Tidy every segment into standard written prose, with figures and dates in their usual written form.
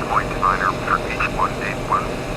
point definer for Beach 181.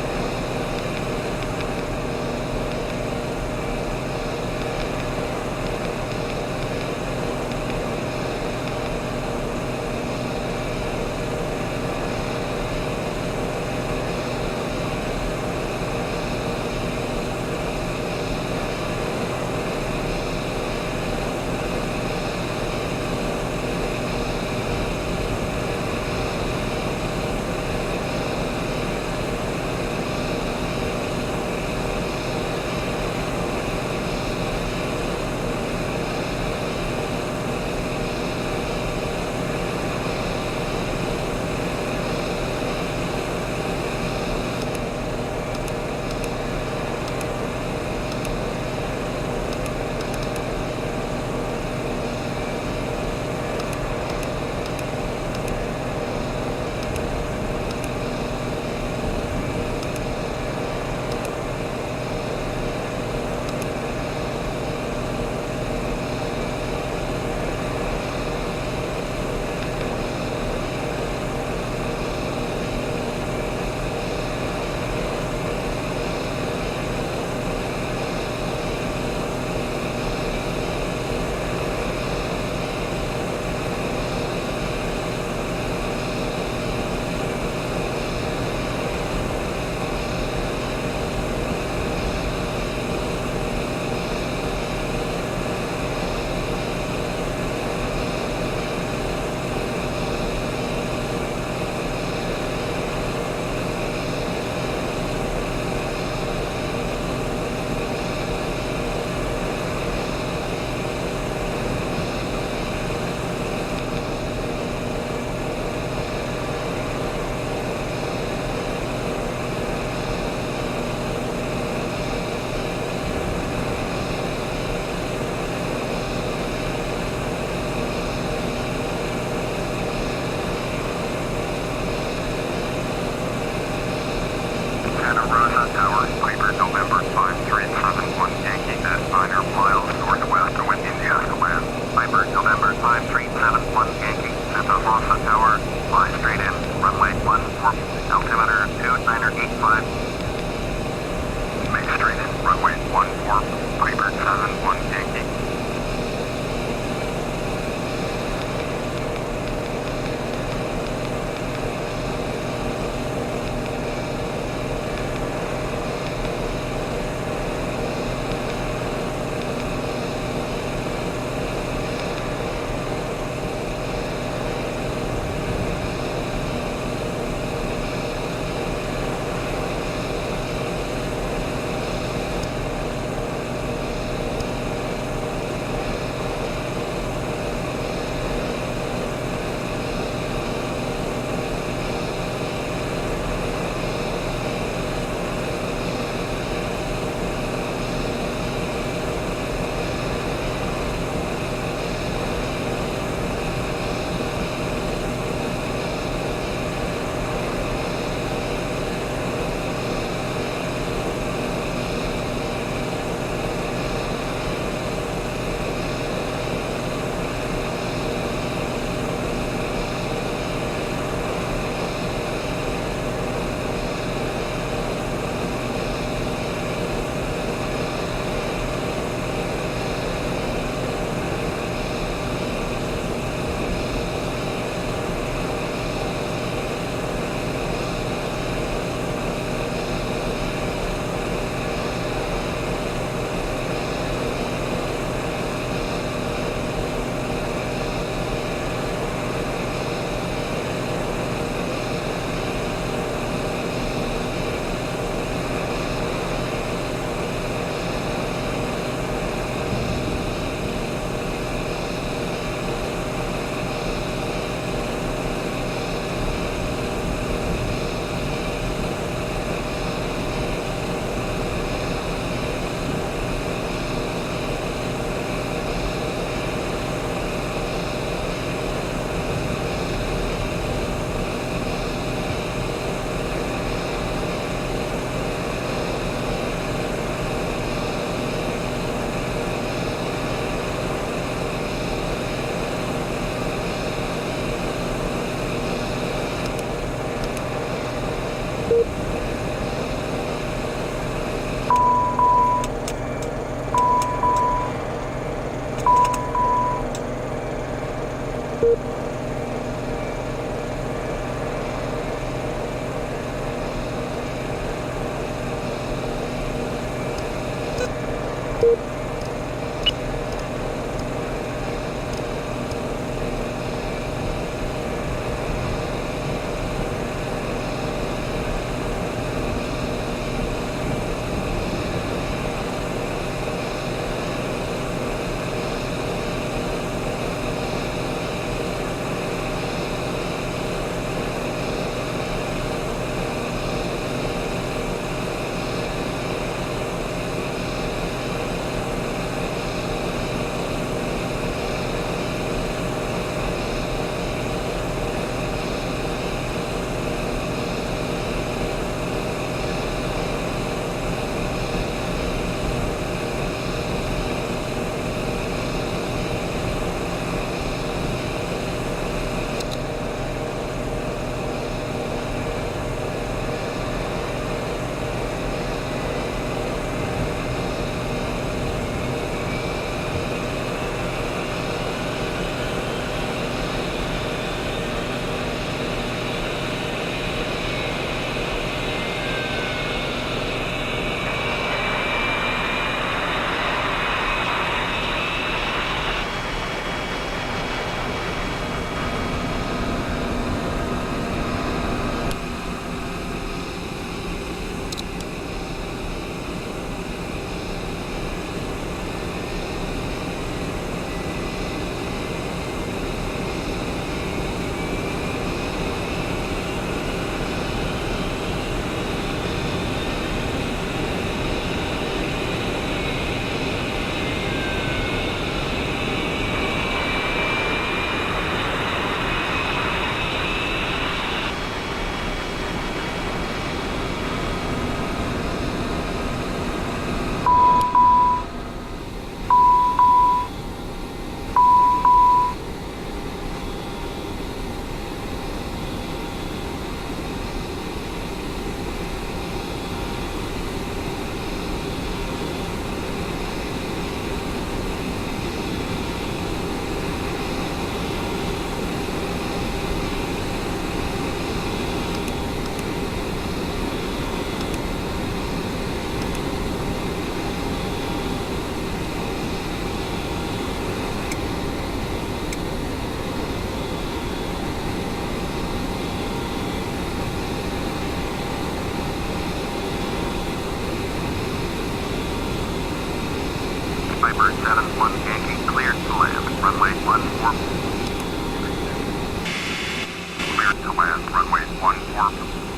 Command runway 14,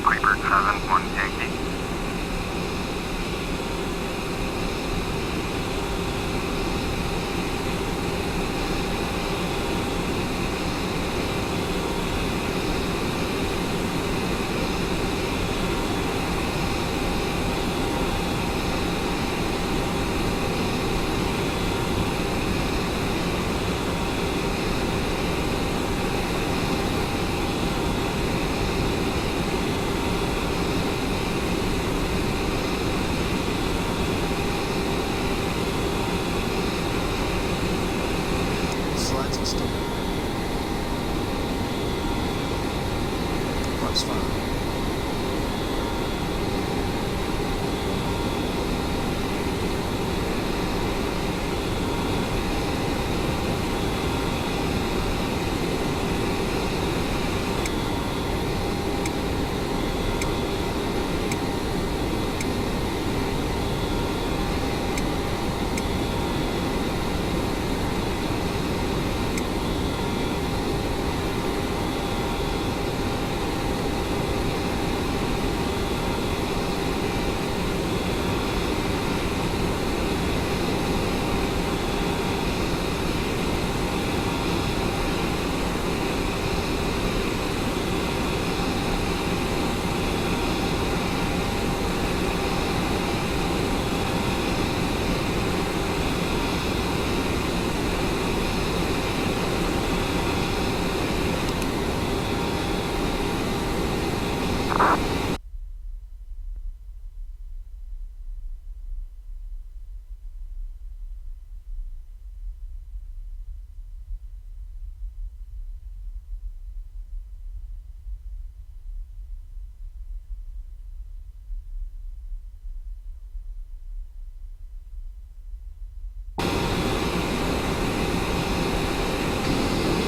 Piper 71 Yankee. Slides are still. Flight's fine.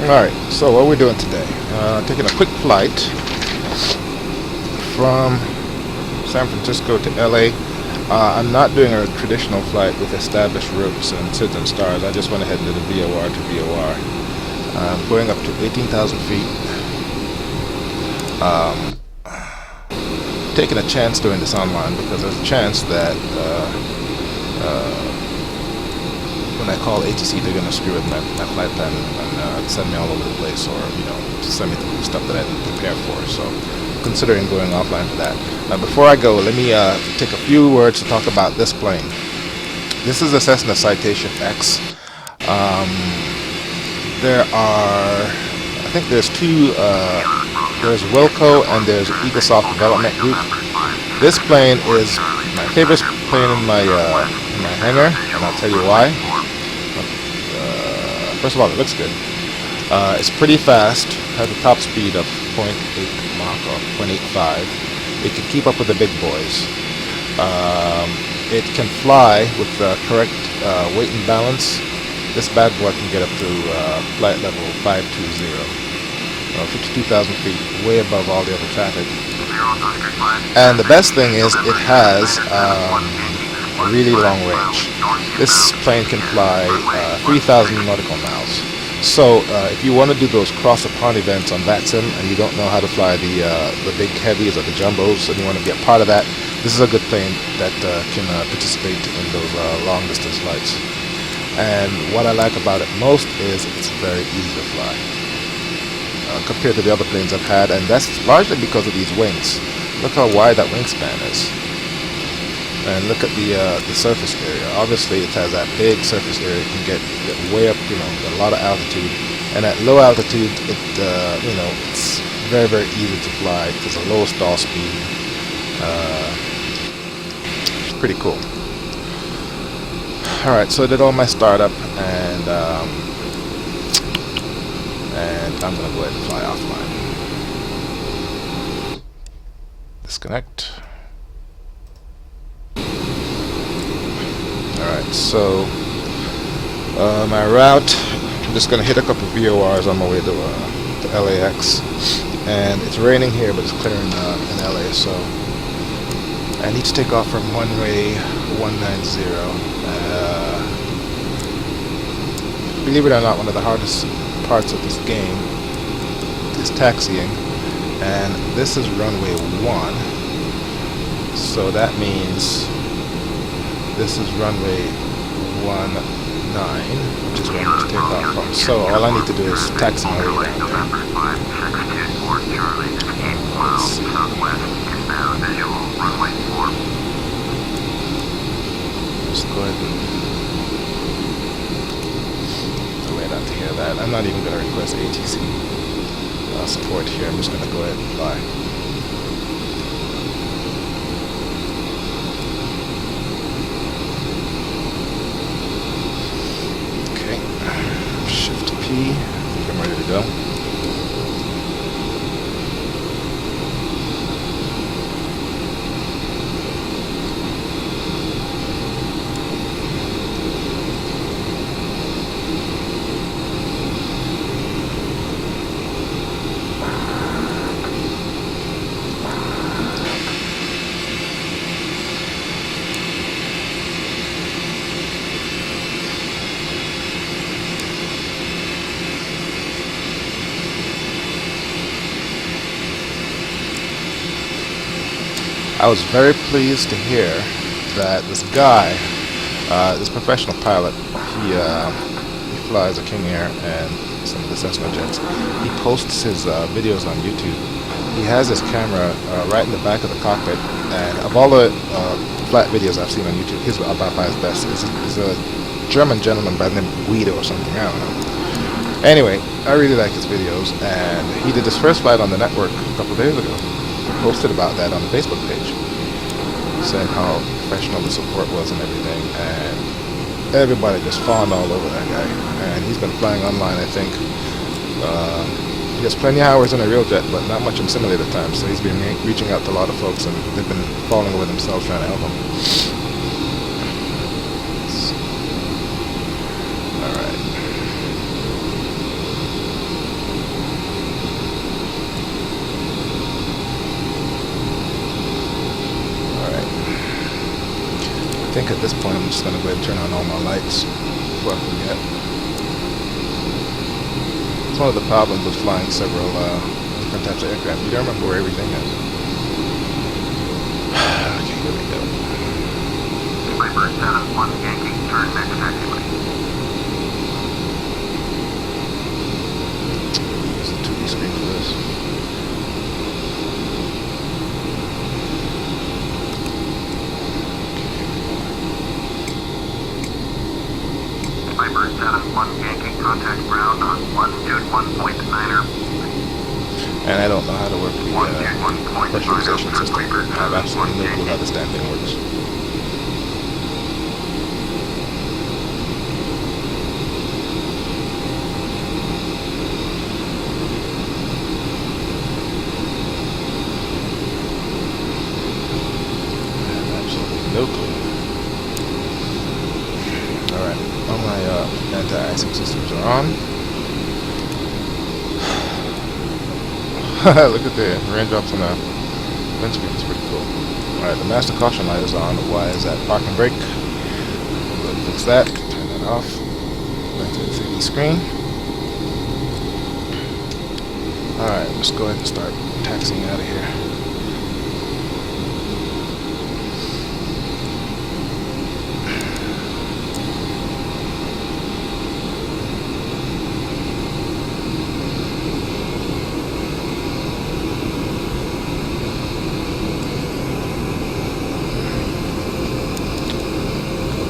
Alright, so what we're doing today, taking a quick flight from San Francisco to LA. I'm not doing a traditional flight with established routes and certain stars. I just went ahead and did a VOR to VOR. Going up to 18,000 feet. Taking a chance doing this online because there's a chance that when I call ATC, they're going to screw with my flight plan and send me all over the place, or just send me the stuff that I didn't prepare for. So, considering going offline for that. Now, before I go, let me take a few words to talk about this plane. This is a Cessna Citation X. I think there's two. There's Wilco and there's Eaglesoft Development Group. This plane is my favorite plane in my hangar, and I'll tell you why. First of all, it looks good. It's pretty fast. Has a top speed of 0.8 Mach or 0.85. It can keep up with the big boys. It can fly with the correct weight and balance. This bad boy can get up to flight level 520, 52,000 feet, way above all the other traffic. And the best thing is it has a really long range. This plane can fly 3,000 nautical miles. So if you want to do those cross-the-pond events on VATSIM and you don't know how to fly the big heavies or the jumbos and you want to be a part of that, this is a good plane that can participate in those long-distance flights. And what I like about it most is it's very easy to fly compared to the other planes I've had, and that's largely because of these wings. Look how wide that wingspan is. And look at the surface area. Obviously, it has that big surface area. It can get way up, a lot of altitude. And at low altitude, it's very, very easy to fly. There's a low stall speed. It's pretty cool. All right, so I did all my startup, and I'm gonna go ahead and fly offline. Disconnect. Alright, so my route, I'm just going to hit a couple of VORs on my way to LAX, and it's raining here but it's clearing in LA, so I need to take off from runway 190. Believe it or not, one of the hardest parts of this game is taxiing, and this is runway 1, so that means this is runway 19, which is where I'm going to take off from. So all I need to do is taxi my way down there. Let's see. Let's go ahead and wait out to hear that. I'm not even going to request ATC support here. I'm just going to go ahead and fly. Okay, Shift P. I think I'm ready to go. I was very pleased to hear that this guy, this professional pilot, he flies a King Air and some of the Cessna jets. He posts his videos on YouTube. He has his camera right in the back of the cockpit, and of all the flight videos I've seen on YouTube, he's about by his best. He's a German gentleman by the name of Guido or something, I don't know. Anyway, I really like his videos, and he did his first flight on the network a couple of days ago. Posted about that on the Facebook page, saying how professional the support was and everything, and everybody just fawned all over that guy. And he's been flying online, I think. He has plenty of hours in a real jet, but not much in simulator time, so he's been reaching out to a lot of folks, and they've been falling over themselves trying to help him. I think at this point I'm just going to go ahead and turn on all my lights before I forget. It's one of the problems with flying several different types of aircraft. You don't remember where everything is. Okay, here we go. Viper 7-1 Yankee, turn next taxiway. There's a 2D screen for this. Viper 7-1 Yankee, contact ground on 121.9er. And I don't know how to work the pressurization system. I have absolutely no clue how this damn thing works. I have absolutely no clue. Alright, all my anti-icing systems are on. Look at the raindrops on the windscreen, it's pretty cool. Alright, the master caution light is on. Why is that? Park and brake. Go ahead and fix that. Turn that off. Back to the 3D screen. Alright, let's go ahead and start taxiing out of here.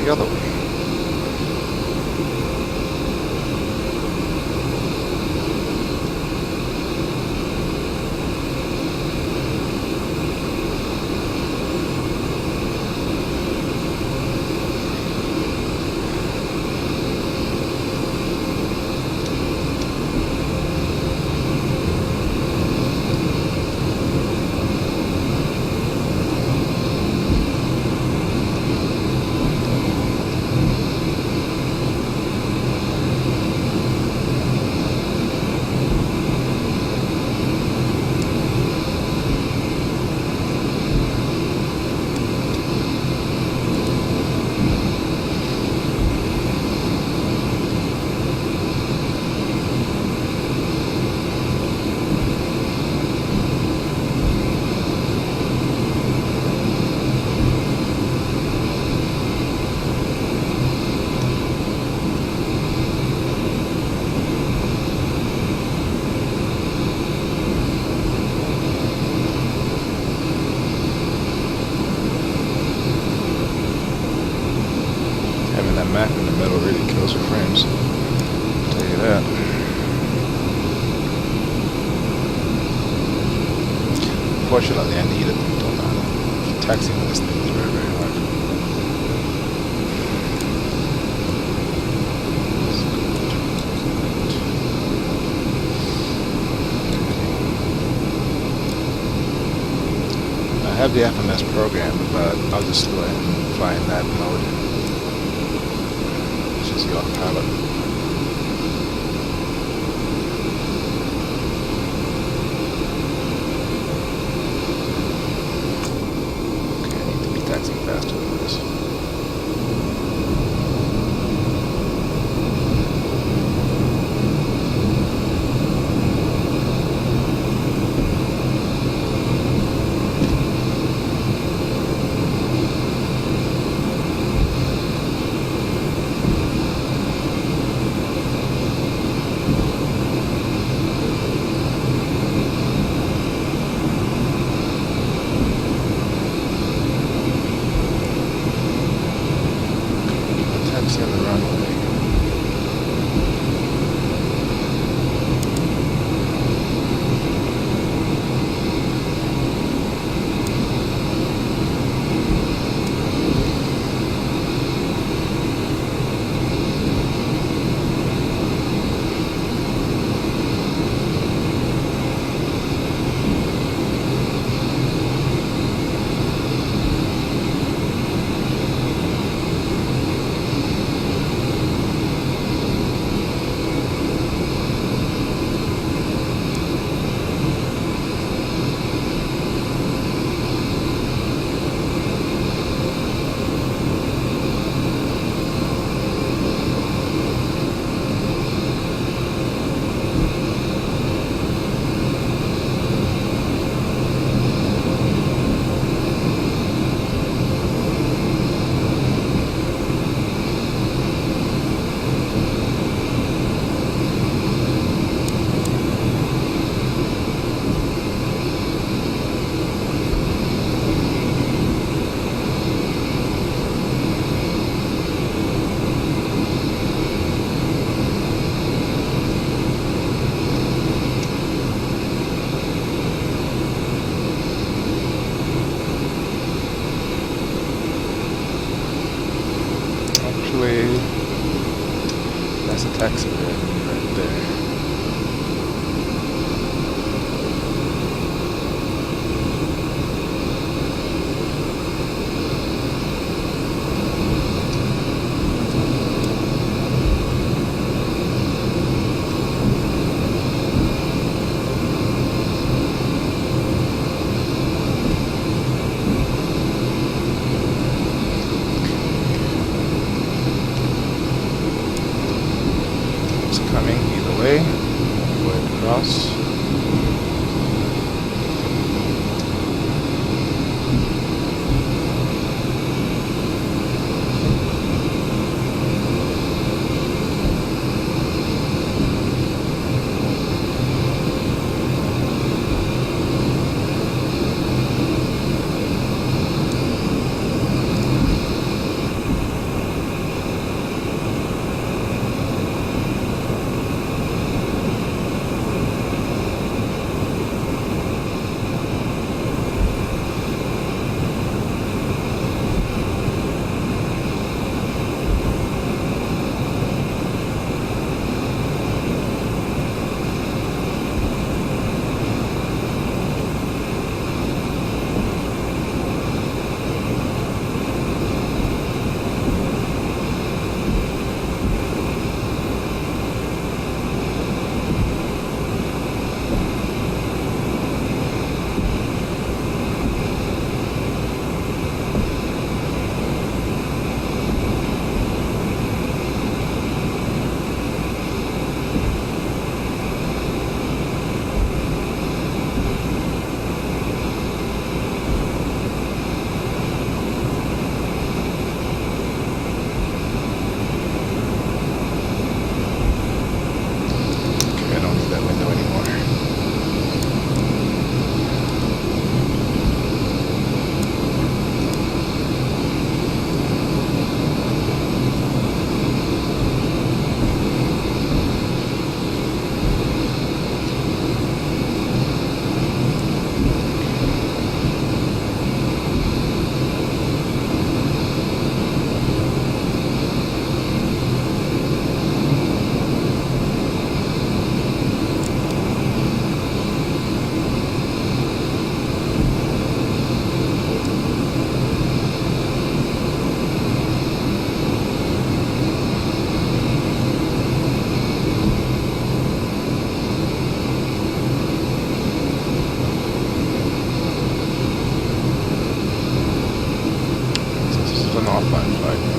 The other way. closer frames. I'll tell you that. Fortunately, I need it. Taxiing this thing is very, very hard. I have the FMS program, but I'll just go ahead and fly in that mode, which is the autopilot. Okay, I need to be taxiing faster than this. Taxi on the runway. That's a taxi right there. Coming either way.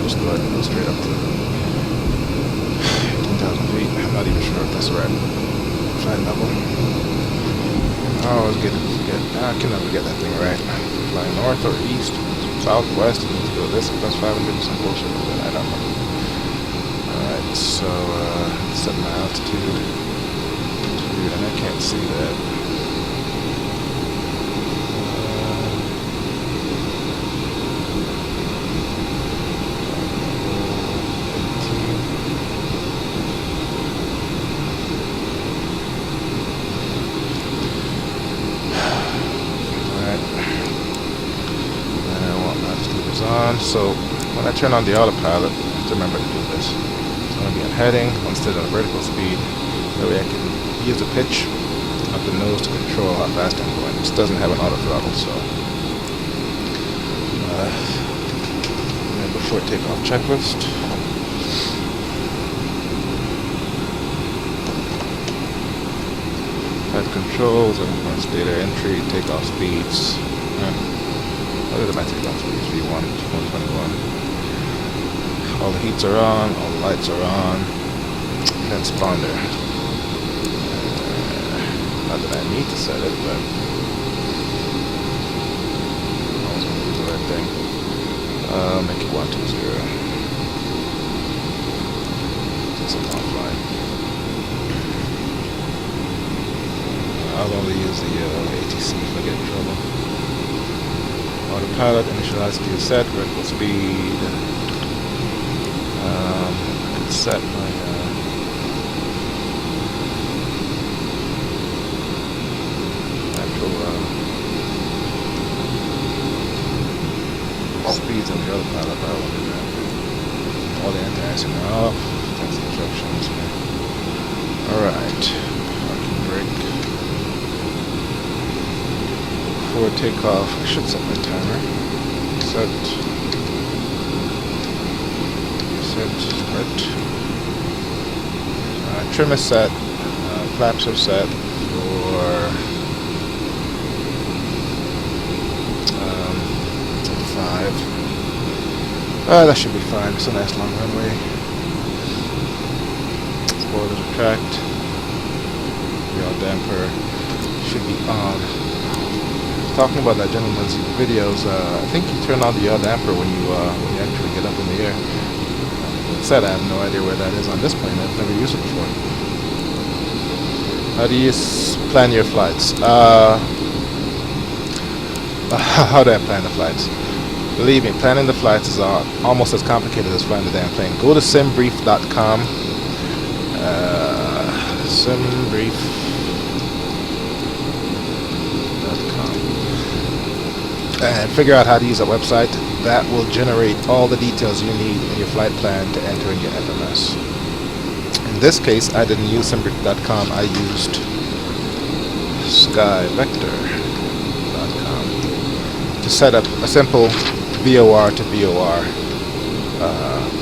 just go ahead and go straight up to 18,000 feet. I'm not even sure if that's the right flight level. I always I can never get that thing right. Flying north or east, south, west, and let's go this plus 500, some bullshit like that. I don't know. Alright, so set my altitude. Dude, and I can't see that. On. So when I turn on the autopilot, I have to remember to do this. It's going to be on heading instead of vertical speed. That way I can use the pitch of the nose to control how fast I'm going. This doesn't have an auto throttle, so before takeoff checklist. Flight controls, everyone's data entry, takeoff speeds. What are my takeoff speeds? V1, 121. All the heats are on, all the lights are on. Transponder. Not that I need to set it, but I always want to do the right thing. Make it 120. Since I'm offline. I'll only use the ATC if I get in trouble. Autopilot, initial altitude is set, vertical speed. I can set my actual speeds on the autopilot, but I won't do that. All the anti-icing are off. That's the instructions. Alright. Parking brake. Before takeoff, I should set my timer. Set. Start. Trim is set. Flaps are set for 5. That should be fine. It's a nice long runway. Spoilers are tracked. Yaw damper should be on. Talking about that gentleman's videos, I think you turn on the yaw damper when you actually get up in the air. Said I have no idea where that is on this plane. I've never used it before. How do you plan your flights? How do I plan the flights? Believe me, planning the flights is almost as complicated as flying the damn plane. Go to simbrief.com. And figure out how to use a website that will generate all the details you need in your flight plan to enter in your FMS. In this case, I didn't use simbrief.com. I used skyvector.com to set up a simple VOR to VOR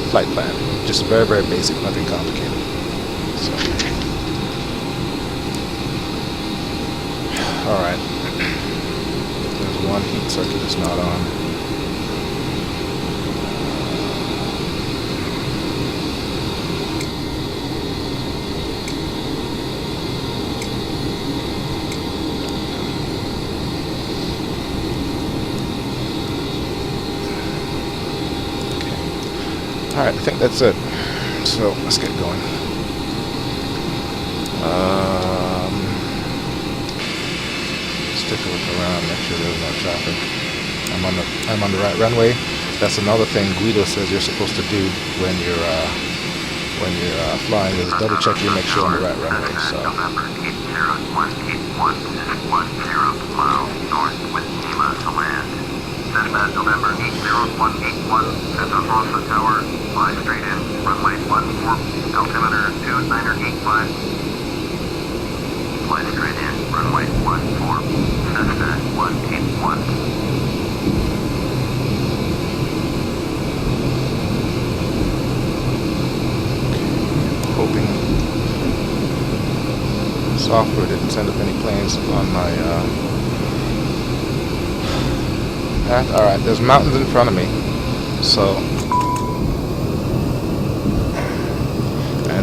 flight plan. Just very, very basic, nothing complicated. So, all right. One heat circuit is not on. Okay. Alright, I think that's it. So let's get going. Take a look around, make sure there's no traffic. I'm on the right runway. That's another thing Guido says you're supposed to do when you're flying is double check you, make sure you're on the right runway. So. November 80181 is 10 miles north with Lima to land. Cessna November 80181, Santa Rosa Tower, fly straight in, runway 14, altimeter 2985. Fly straight in, runway 14, Cessna 181. Hoping software didn't send up any planes on my path. Alright, there's mountains in front of me, so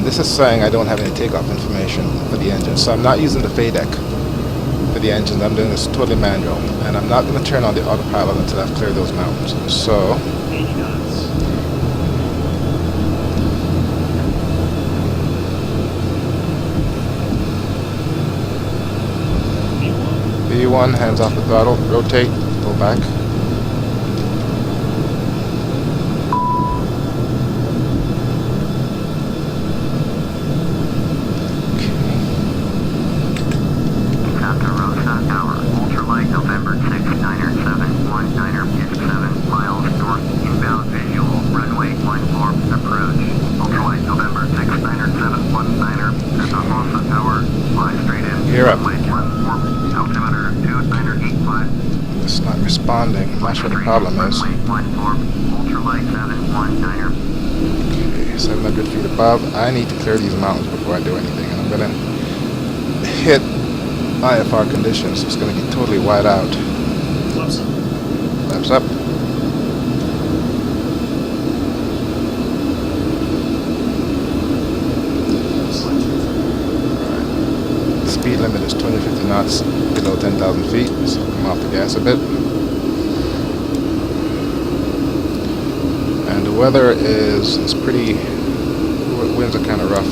And this is saying I don't have any takeoff information for the engine, so I'm not using the FADEC for the engines. I'm doing this totally manual, and I'm not going to turn on the autopilot until I've cleared those mountains. So 80 knots. V1, hands off the throttle, rotate, pull back. Santa Rosa Tower, ultralight November 6, 9er 719er is 7 miles north, inbound visual, runway 14, approach. Ultralight November 6, 9er 719er, Santa Rosa Tower, fly straight in. Gear up. Runway 14, altimeter 2985. It's not responding. I'm not sure what the problem is. Runway 14, ultralight 719er. Okay, 700 feet above. I need to clear these mountains before I do anything, and I'm going to hit IFR conditions, so it's going to be totally wide out. Flaps up. Flaps up. Slide to The speed limit is 250 knots below 10,000 feet, so I'm off the gas a bit. And the weather is pretty, winds are kind of rough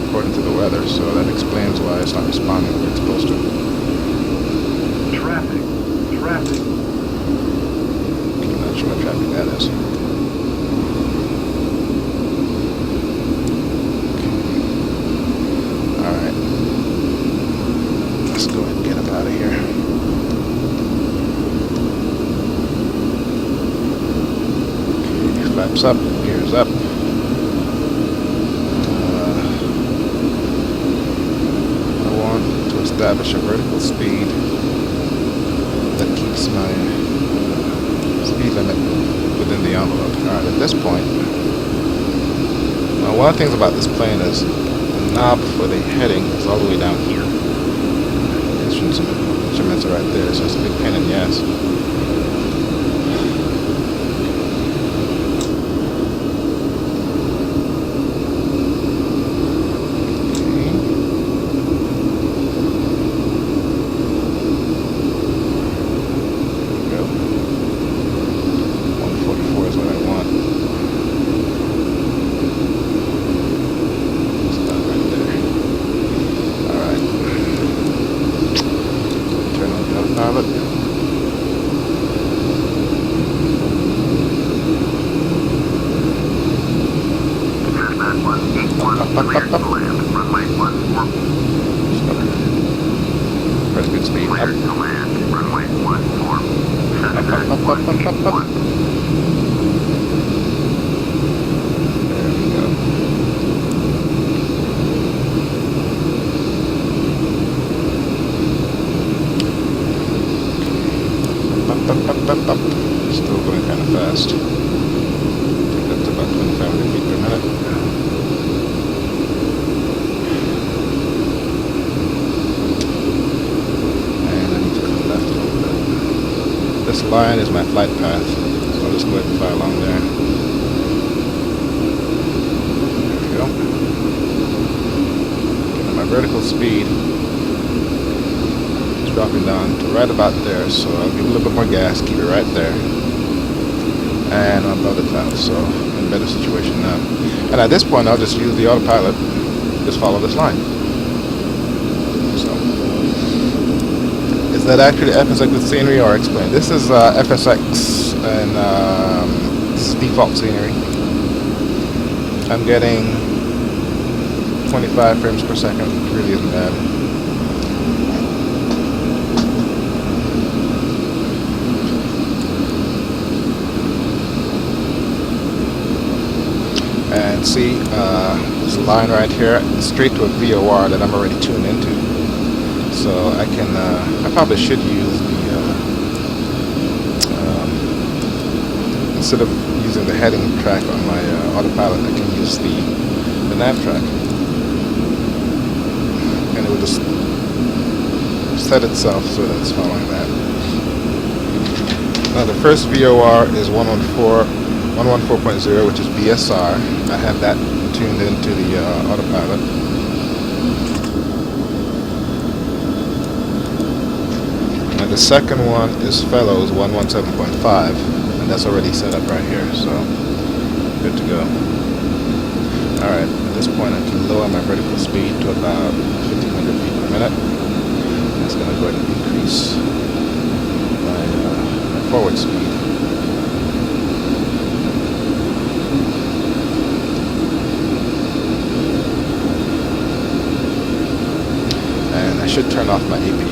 according to the weather, so that explains why it's not responding the way it's supposed to. Traffic. Traffic. I'm not sure what traffic that is. Alright. Let's go ahead and get up out of here. Okay, flaps up, gears up. I want to establish a vertical speed that keeps my speed limit within the envelope. Alright, at this point, now one of the things about this plane is the knob for the heading is all the way down here. Instruments are right there, so it's a big pain in the ass. Cleared to land. Runway 14. Press good speed. Up. Cleared to land. Runway 14. Cessna Up. 181. There we go. Up. Still going kind of fast. Take that to about 2,500 feet per minute. This line is my flight path, so I'll just go ahead and fly along there. There we go. Okay, my vertical speed is dropping down to right about there, so I'll give it a little bit more gas, keep it right there. And I'm above the clouds, so I'm in a better situation now. And at this point, I'll just use the autopilot, just follow this line. Is that actually FSX with scenery, or explain? This is FSX, and this is default scenery. I'm getting 25 frames per second, which really isn't bad. And see, this line right here, straight to a VOR that I'm already tuned into. So I can, I probably should use the, instead of using the heading track on my autopilot, I can use the nav track. And it will just set itself so that it's following that. Now the first VOR is 114.0, which is BSR. I have that tuned into the autopilot. And the second one is Fellows 117.5, and that's already set up right here, so good to go. Alright, at this point I can lower my vertical speed to about 1500 feet per minute. That's going to go ahead and increase my forward speed. And I should turn off my APU.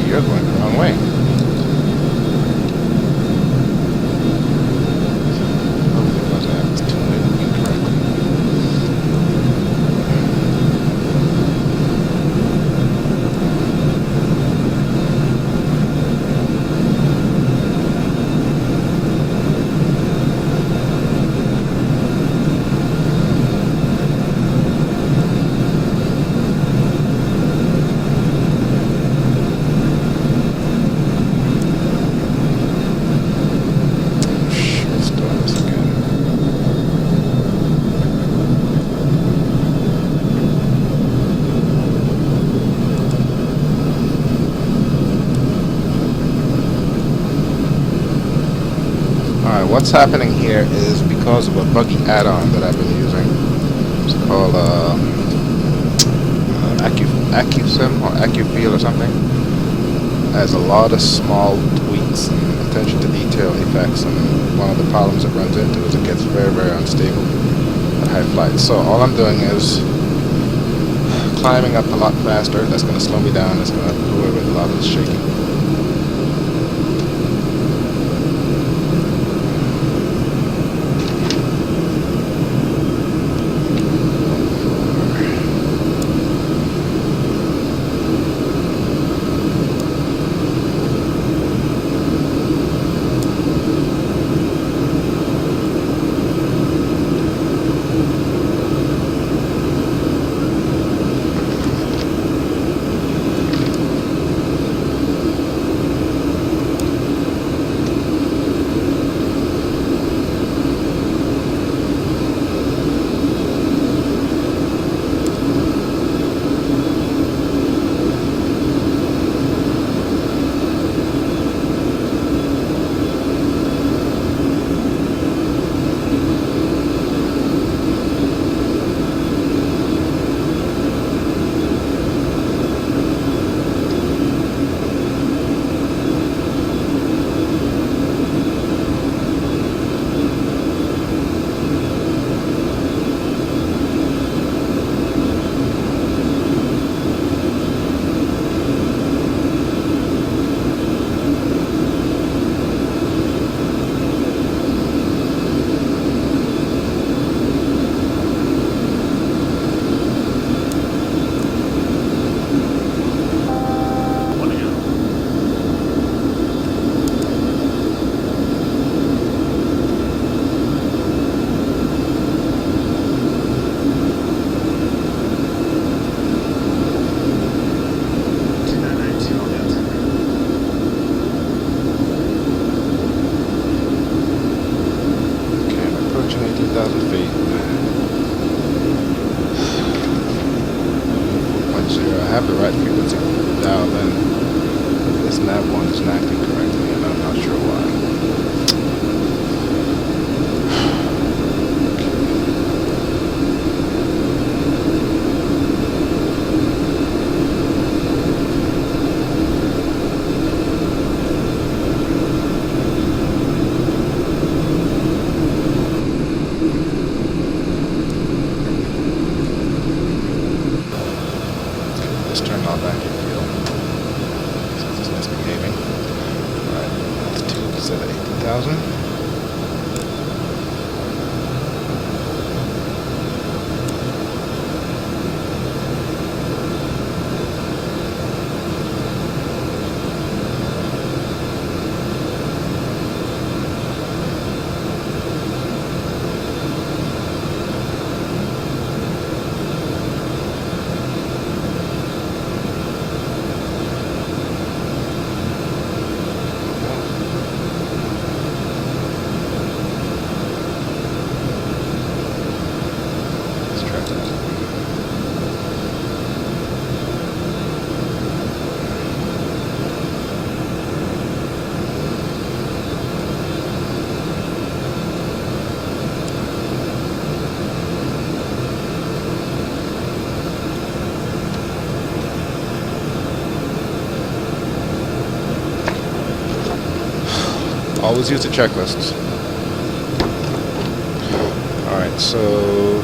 You're going the wrong way. Hopefully it wasn't tuned incorrectly. What's happening here is because of a buggy add-on that I've been using. It's called AccuSim or AccuFeel or something. It has a lot of small tweaks and attention to detail effects, and one of the problems it runs into is it gets very, very unstable at high flight. So all I'm doing is climbing up a lot faster. That's going to slow me down. It's going to do away with a lot of the shaking. have the right frequency dialed in. This nav one is not acting correctly, and I'm not sure why. not back in field. Since it's misbehaving. Alright, altitude set at 18,000. Always use the checklists. Alright, so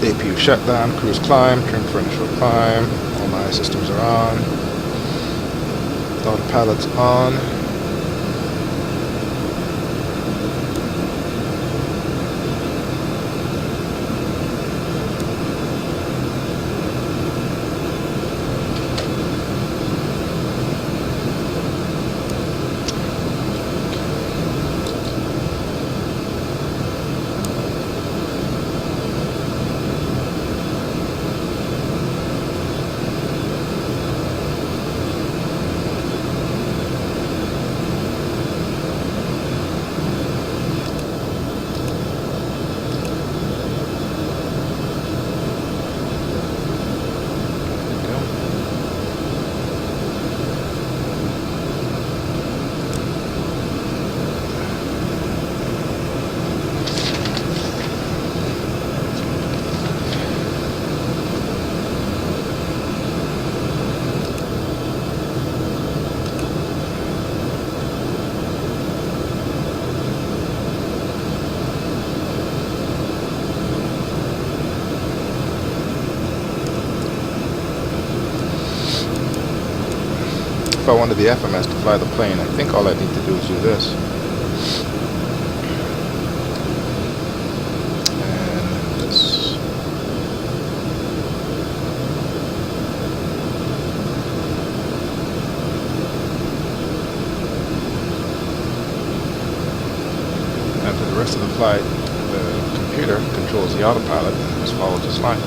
APU shutdown, cruise climb, trim for initial climb, all my systems are on, autopilot's on. If I wanted the FMS to fly the plane, I think all I need to do is do this. And this. And for the rest of the flight, the computer controls the autopilot and just follows this line.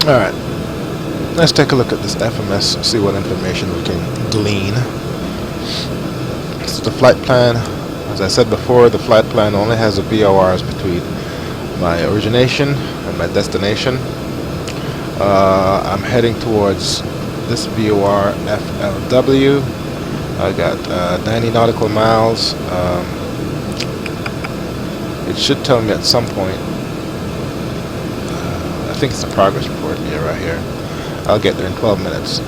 Alright, let's take a look at this FMS, see what information we can glean. This is the flight plan. As I said before, the flight plan only has the VORs between my origination and my destination. I'm heading towards this VOR FLW. I got 90 nautical miles. It should tell me at some point. I think it's the progress report, yeah, right here. I'll get there in 12 minutes.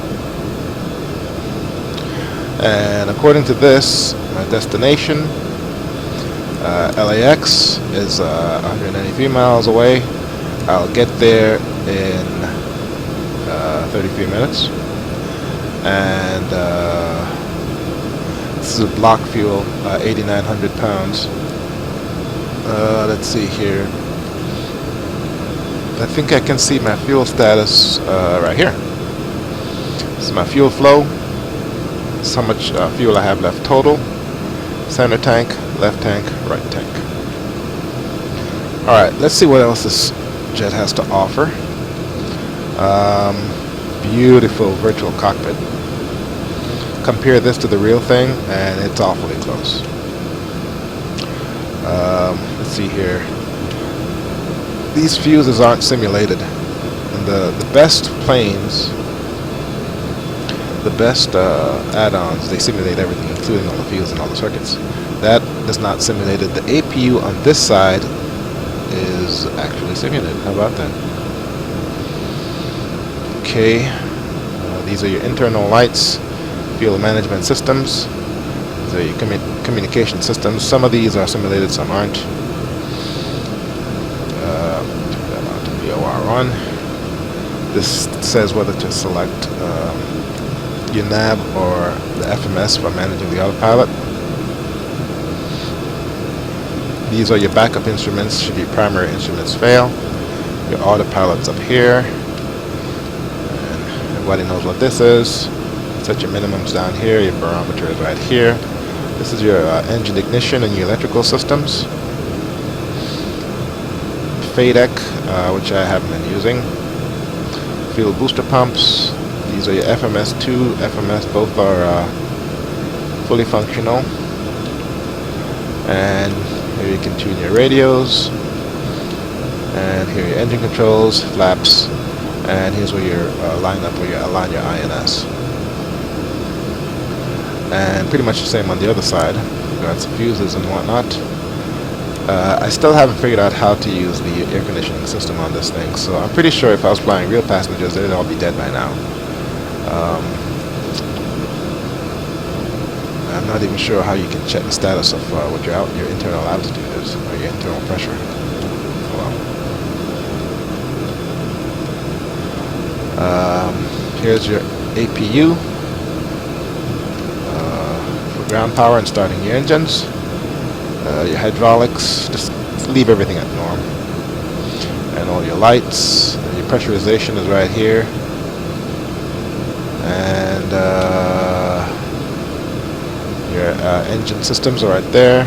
And according to this, my destination, LAX, is 193 miles away. I'll get there in 33 minutes. And this is a block fuel, 8,900 pounds. Let's see here. I think I can see my fuel status right here. This is my fuel flow. This is how much fuel I have left total. Center tank, left tank, right tank. Alright, let's see what else this jet has to offer. Beautiful virtual cockpit. Compare this to the real thing and it's awfully close. Let's see here. These fuses aren't simulated. And the best planes, the best add-ons, they simulate everything, including all the fuses and all the circuits. That is not simulated. The APU on this side is actually simulated. How about that? Okay. These are your internal lights, fuel management systems. These are your communication systems. Some of these are simulated, some aren't. Turn that on to VOR on. This says whether to select your nav or the FMS for managing the autopilot. These are your backup instruments should your primary instruments fail. Your autopilot's up here. And everybody knows what this is. Set your minimums down here. Your barometer is right here. This is your engine ignition and your electrical systems. FADEC, which I haven't been using. Fuel booster pumps. These are your FMS2, FMS, both are fully functional. And here you can tune your radios. And here are your engine controls, flaps, and here's where your lineup where you align your INS. And pretty much the same on the other side. We've got some fuses and whatnot. I still haven't figured out how to use the air conditioning system on this thing, so I'm pretty sure if I was flying real passengers, they'd all be dead by now. I'm not even sure how you can check the status of what your internal altitude is, or your internal pressure. Well, here's your APU for ground power and starting your engines. Your hydraulics, just leave everything at norm. And all your lights, and your pressurization is right here. And your engine systems are right there.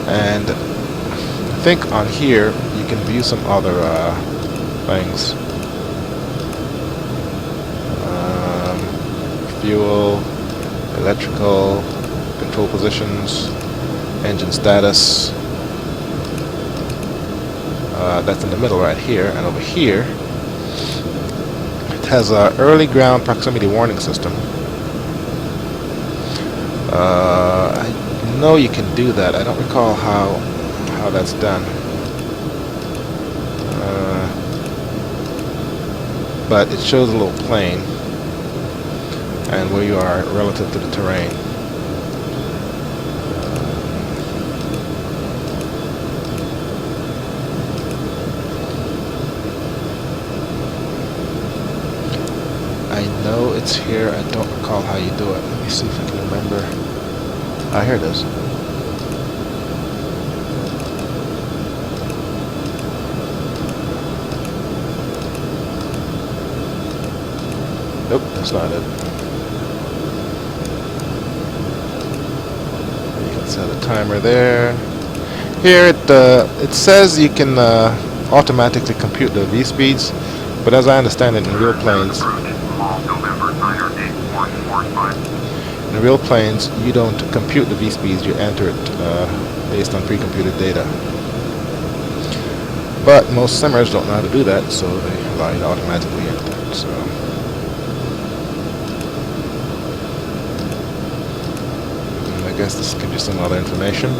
And I think on here you can view some other things. Fuel, electrical, control positions, engine status. That's in the middle right here, and over here it has a early ground proximity warning system. I know you can do that. I don't recall how that's done. But it shows a little plane and where you are relative to the terrain. I know it's here. I don't recall how you do it. Let me see if I can remember. Ah, here it is. Nope, that's not it. You can set a timer there. Here it says you can automatically compute the V-speeds. But as I understand it, in real planes, November 98145. in real planes, you don't compute the v-speeds, you enter it based on pre-computed data. But most simmers don't know how to do that, so they allow you to automatically enter that. So I guess this gives you some other information.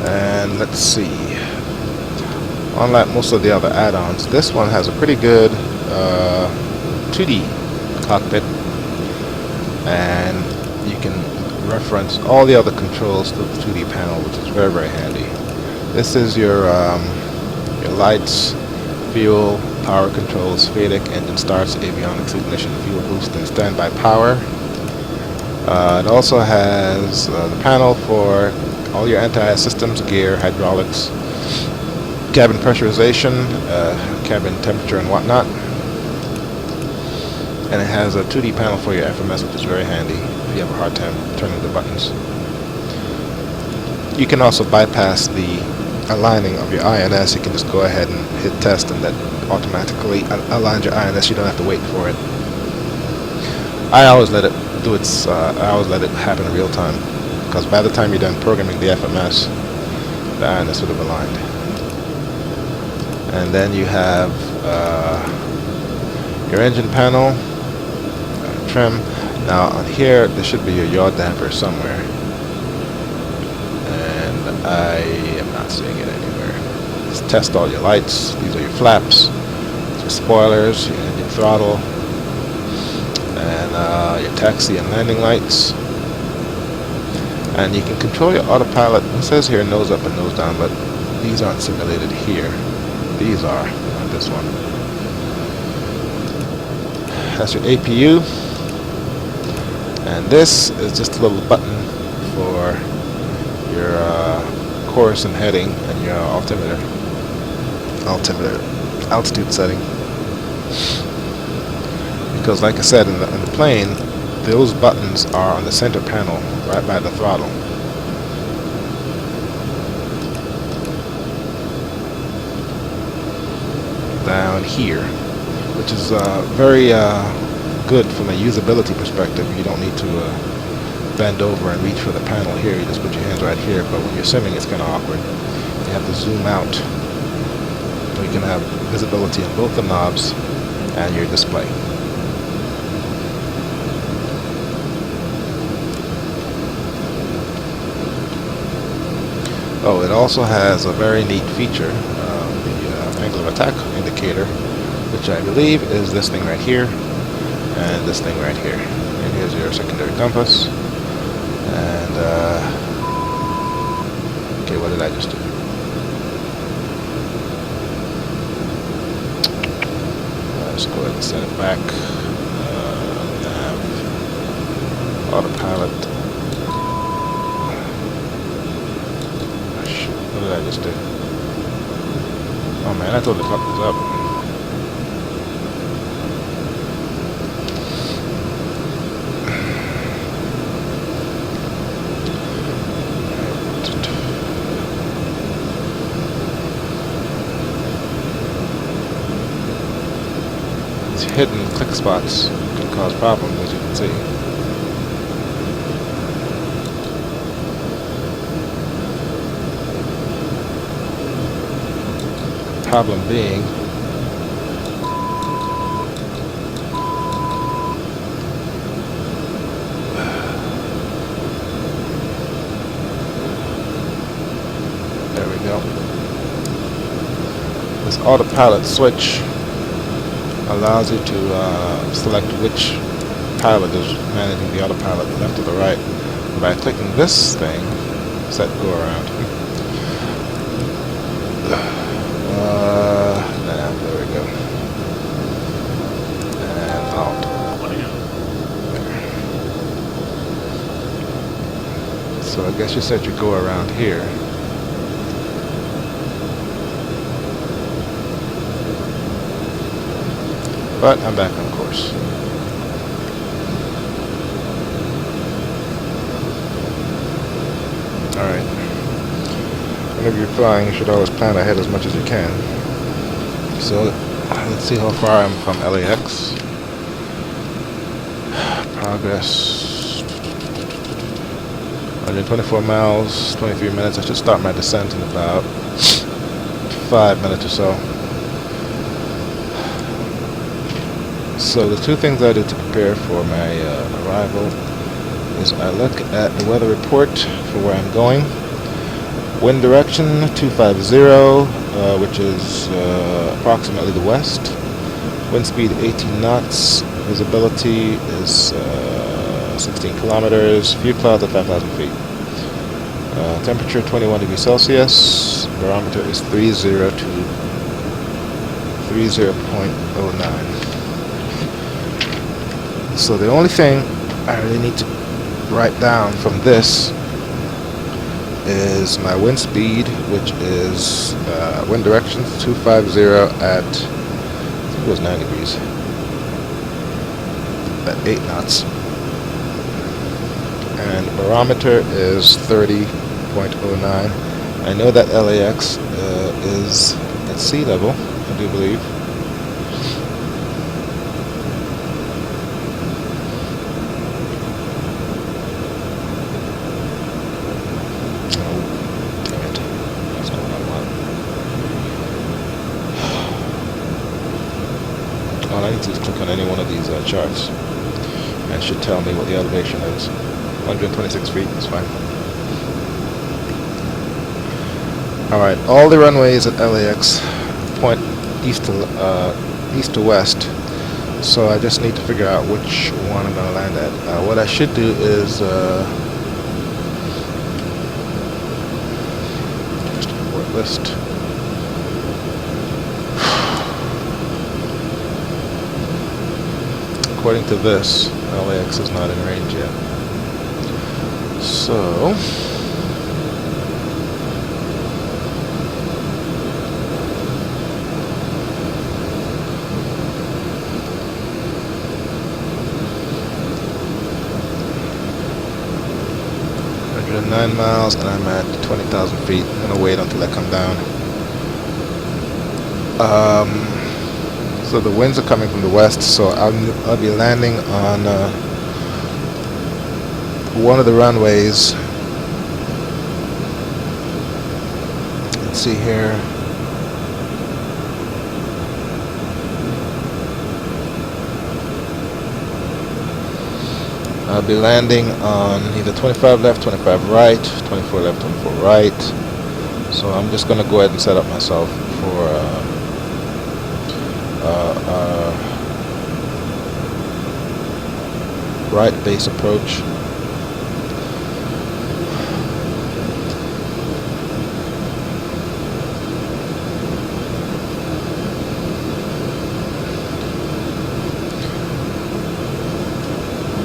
And let's see. Unlike most of the other add-ons, this one has a pretty good 2D cockpit, and you can reference all the other controls to the 2D panel, which is very, very handy. This is your lights, fuel, power controls, FADEC, engine starts, avionics, ignition, fuel boost, and standby power. It also has the panel for all your anti-ice systems, gear, hydraulics, cabin pressurization, cabin temperature and whatnot. And it has a 2D panel for your FMS, which is very handy if you have a hard time turning the buttons. You can also bypass the aligning of your INS. You can just go ahead and hit test, and that automatically aligns your INS. You don't have to wait for it. I always let it do its. I always let it happen in real time, because by the time you're done programming the FMS, the INS would have aligned. And then you have your engine panel, trim. Now on here, there should be your yaw damper somewhere, and I am not seeing it anywhere. Let's test all your lights. These are your flaps, your spoilers, your engine throttle, and your taxi and landing lights. And you can control your autopilot. It says here nose up and nose down, but these aren't simulated here. These are on this one. That's your APU. And this is just a little button for your course and heading and your altimeter altitude setting. Because like I said, in the plane, those buttons are on the center panel, right by the throttle. Down here, which is very good from a usability perspective. You don't need to bend over and reach for the panel here. You just put your hands right here. But when you're simming, it's kind of awkward. You have to zoom out so you can have visibility on both the knobs and your display. Oh, it also has a very neat feature, the angle of attack indicator, which I believe is this thing right here and this thing right here. And here's your secondary compass. And okay, what did I just do? Let's go ahead and set it back. Nav, autopilot. What did I just do? Oh man, I totally fucked this up. These hidden click spots can cause problems, as you can see. Problem being, there we go. This autopilot switch allows you to select which pilot is managing the autopilot, the left or the right. By clicking this thing, set go around. There we go. And out. So I guess you said you go around here. But I'm back on course. Alright. Whenever you're flying, you should always plan ahead as much as you can. So, let's see how far I'm from LAX. Progress. 124 miles, 23 minutes. I should start my descent in about 5 minutes or so. So the two things I did to prepare for my arrival is I look at the weather report for where I'm going. Wind direction 250, which is approximately the west. Wind speed 18 knots. Visibility is 16 kilometers. Few clouds at 5,000 feet. Temperature 21 degrees Celsius. Barometer is 30.09. So the only thing I really need to write down from this is my wind speed, which is wind direction 250 at, I think it was 9 degrees, at 8 knots. And barometer is 30.09. I know that LAX is at sea level, I do believe. All I need to do is click on any one of these charts and it should tell me what the elevation is. 126 feet is fine. Alright, all the runways at LAX point east to west, so I just need to figure out which one I'm going to land at. What I should do is just a port list. According to this, LAX is not in range yet. So, .9 miles, and I'm at 20,000 feet. I'm gonna wait until I come down. So the winds are coming from the west, so I'll be landing on one of the runways. Let's see here. I'll be landing on either 25 left, 25 right, 24 left, 24 right. So I'm just going to go ahead and set up myself for right base approach.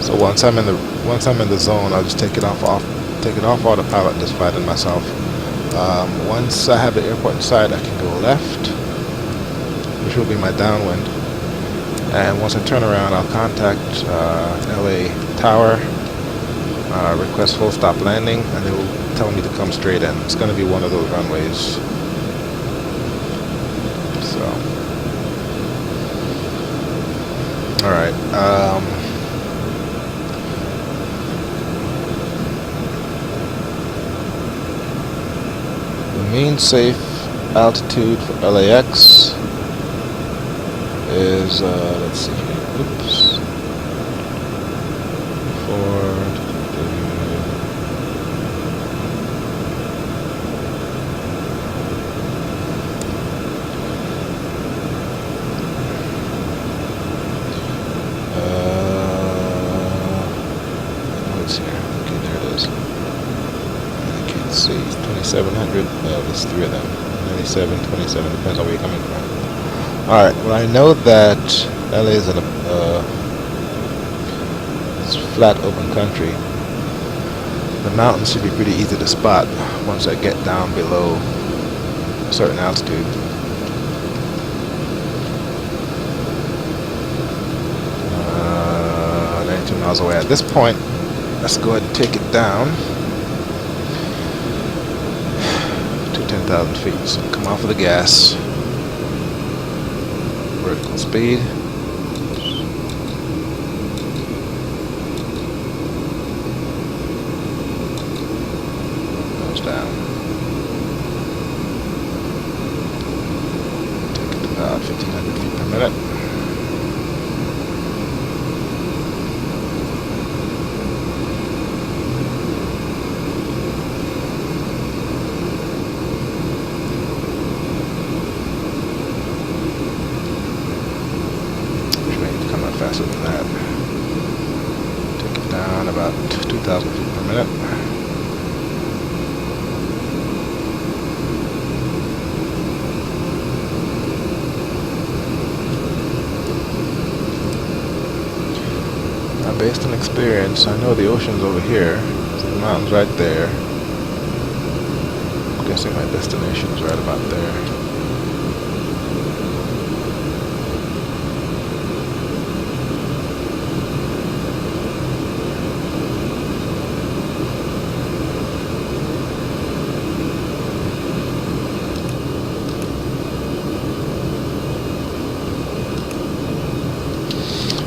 So once I'm in the zone, I'll just take it off autopilot and just flatten myself. Once I have the airport in sight, I can go left, which will be my downwind. And once I turn around, I'll contact LA Tower, request full stop landing, and they will tell me to come straight in. It's going to be one of those runways. So, all right. The mean safe altitude for LAX is, let's see here, oops, see, 2700. There's three of them. 97, 27. Depends on where you're coming from. All right. Well, I know that LA is in a it's flat, open country. The mountains should be pretty easy to spot once I get down below a certain altitude. 92 miles away. At this point, let's go ahead and take it down to 10,000 feet. So come off of the gas. Vertical speed. Goes down. Take it to about 1,500 feet per minute. Faster than that. Take it down about 2,000 feet per minute. Now, based on experience, I know the ocean's over here. So the mountain's right there. I'm guessing my destination's right about there.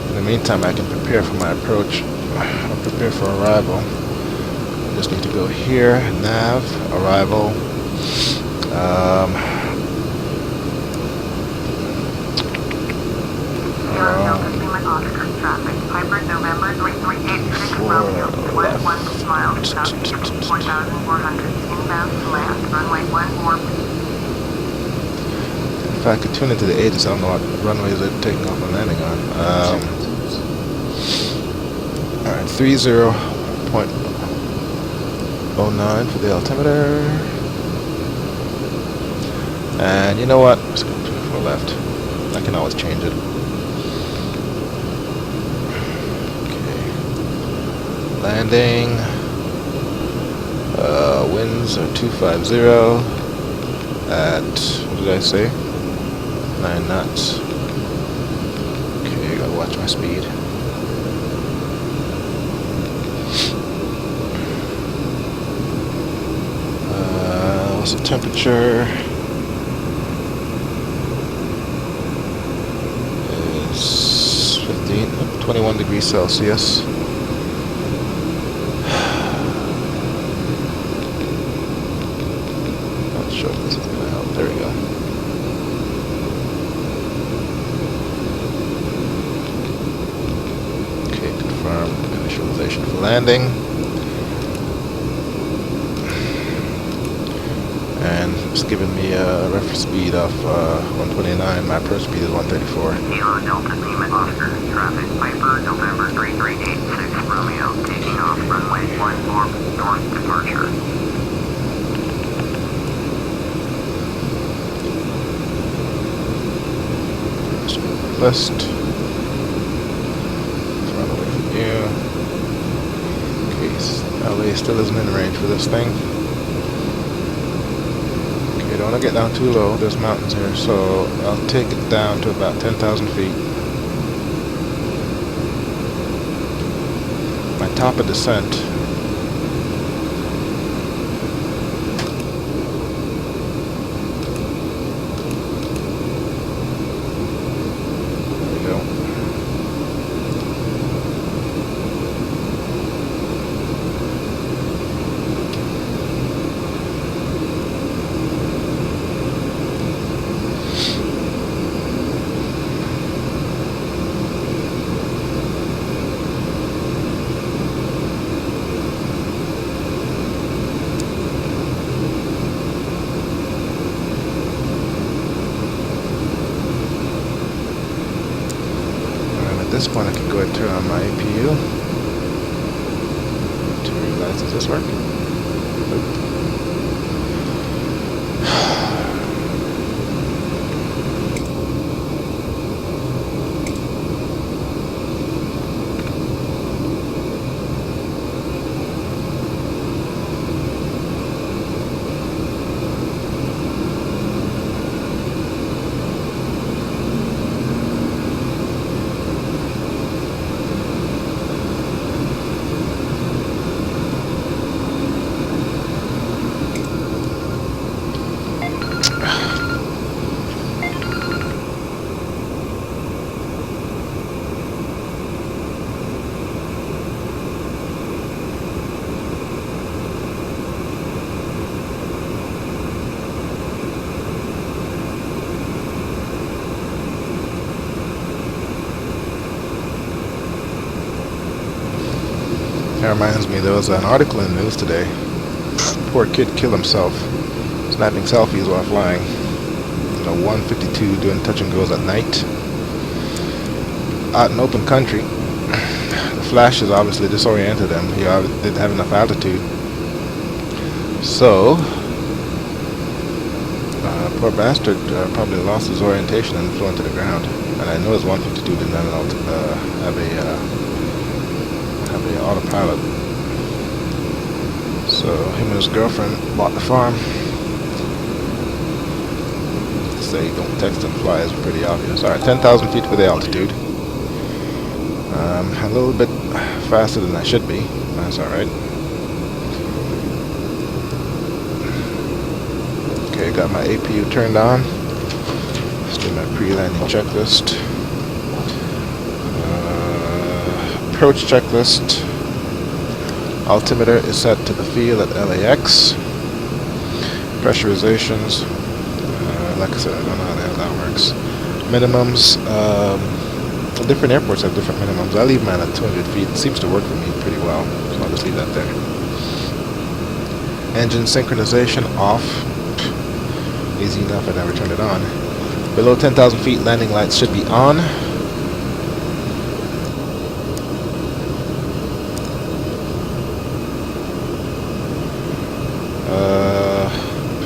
In the meantime, I can prepare for my approach. I'll prepare for arrival. I just need to go here, nav, arrival. If I could tune into the 80s, I don't know what runways they're taking off and landing on. Alright, 30.09 for the altimeter. And you know what? Let's go 24 left. I can always change it. Okay. Landing. Winds are 250 at, what did I say? 9 knots. Okay, gotta watch my speed. What's the temperature? It's 21 degrees Celsius. Not sure if this is gonna help. There we go. Initialization for landing, and it's giving me a reference speed of 129. My approach speed is 134. Kilo Delta Lima Oscar, traffic Piper, November 3386 Romeo, taking off runway 14 north departure. List. Yeah. Okay, LA still isn't in range for this thing. Okay, don't want to get down too low. There's mountains here, so I'll take it down to about 10,000 feet. My top of descent. There we go. At this point I can go ahead and turn on my APU to realize, does this work? Nope. That reminds me, there was an article in the news today. Poor kid killed himself snapping selfies while flying. You know, 152 doing touch and goes at night. Out in open country. The flashes obviously disoriented him. He didn't have enough altitude. So, poor bastard probably lost his orientation and flew into the ground. And I know his 152 didn't have a autopilot. So him and his girlfriend bought the farm. Say don't text and fly is pretty obvious. Alright, 10,000 feet for the altitude. A little bit faster than I should be. That's alright. Okay, got my APU turned on. Let's do my pre-landing checklist. Approach checklist. Altimeter is set to the field at LAX. Pressurizations. Like I said, I don't know how the hell that works. Minimums. Different airports have different minimums. I leave mine at 200 feet. It seems to work for me pretty well, so I'll just leave that there. Engine synchronization off. Easy enough, I never turned it on. Below 10,000 feet, landing lights should be on.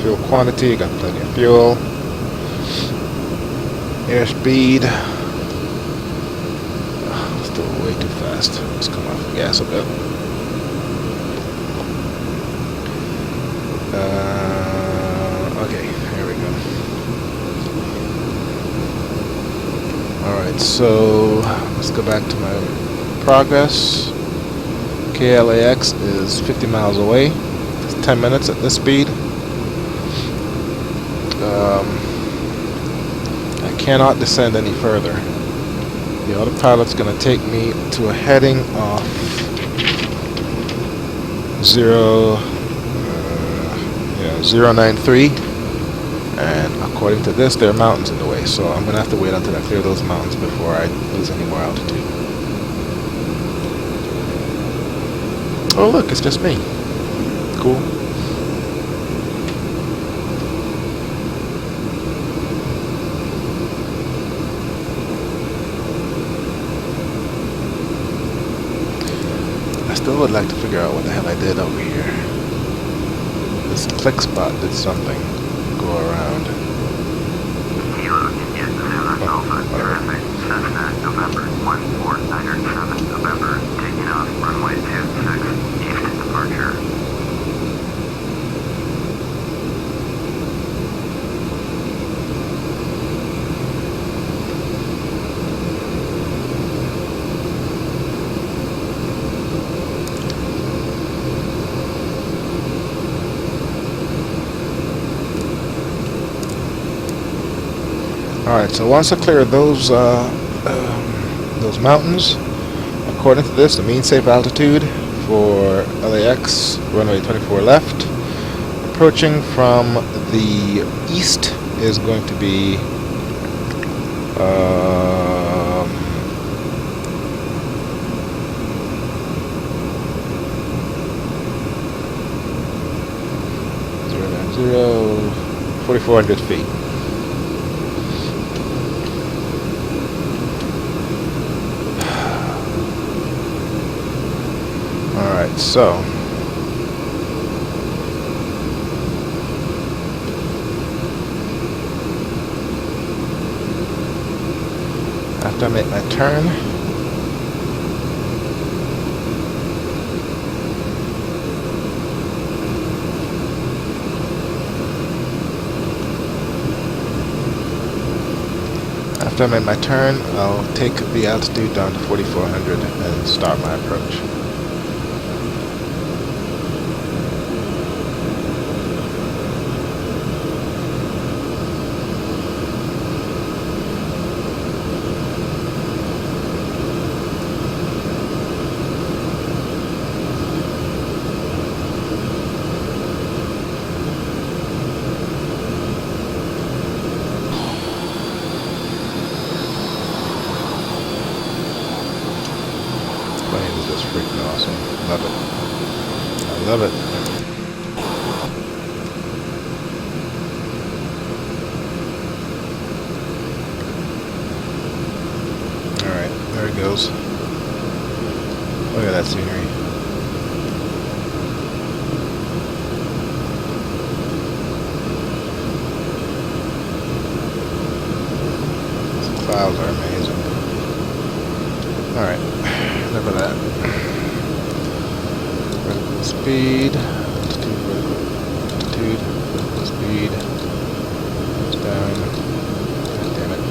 Fuel quantity, got plenty of fuel. Airspeed. Still way too fast. Let's come off the gas a bit. Okay, here we go. Alright, so let's go back to my progress. KLAX is 50 miles away. It's 10 minutes at this speed. I cannot descend any further. The autopilot's going to take me to a heading of 093, and according to this, there are mountains in the way, so I'm going to have to wait until I clear those mountains before I lose any more altitude. Oh look, it's just me. Cool. I still would like to figure out what the hell I did over here. This click spot did something. Go around. Kilo India Cessna Alpha traffic, Cessna November 14907 November, taking off runway 26, east departure. Alright, so once I clear those mountains, according to this, the mean safe altitude for LAX, runway 24 left, approaching from the east is going to be 4,400 feet. Alright, so After I make my turn, I'll take the altitude down to 4,400 and start my approach. Plane is just freaking awesome. Love it. I love it. Alright, there it goes. Look at that scenery. These clouds are amazing. Alright, enough of that. Vertical speed, altitude, vertical speed, goes down. God damn it.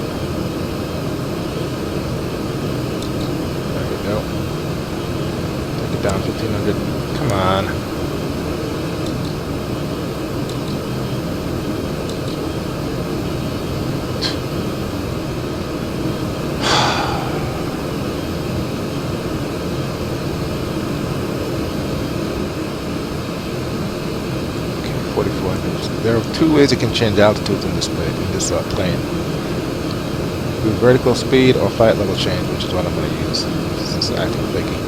There we go. Take it down 1,500. Come on. There are two ways you can change altitudes in this plane. Do vertical speed or flight level change, which is what I'm going to use. This is acting flaky.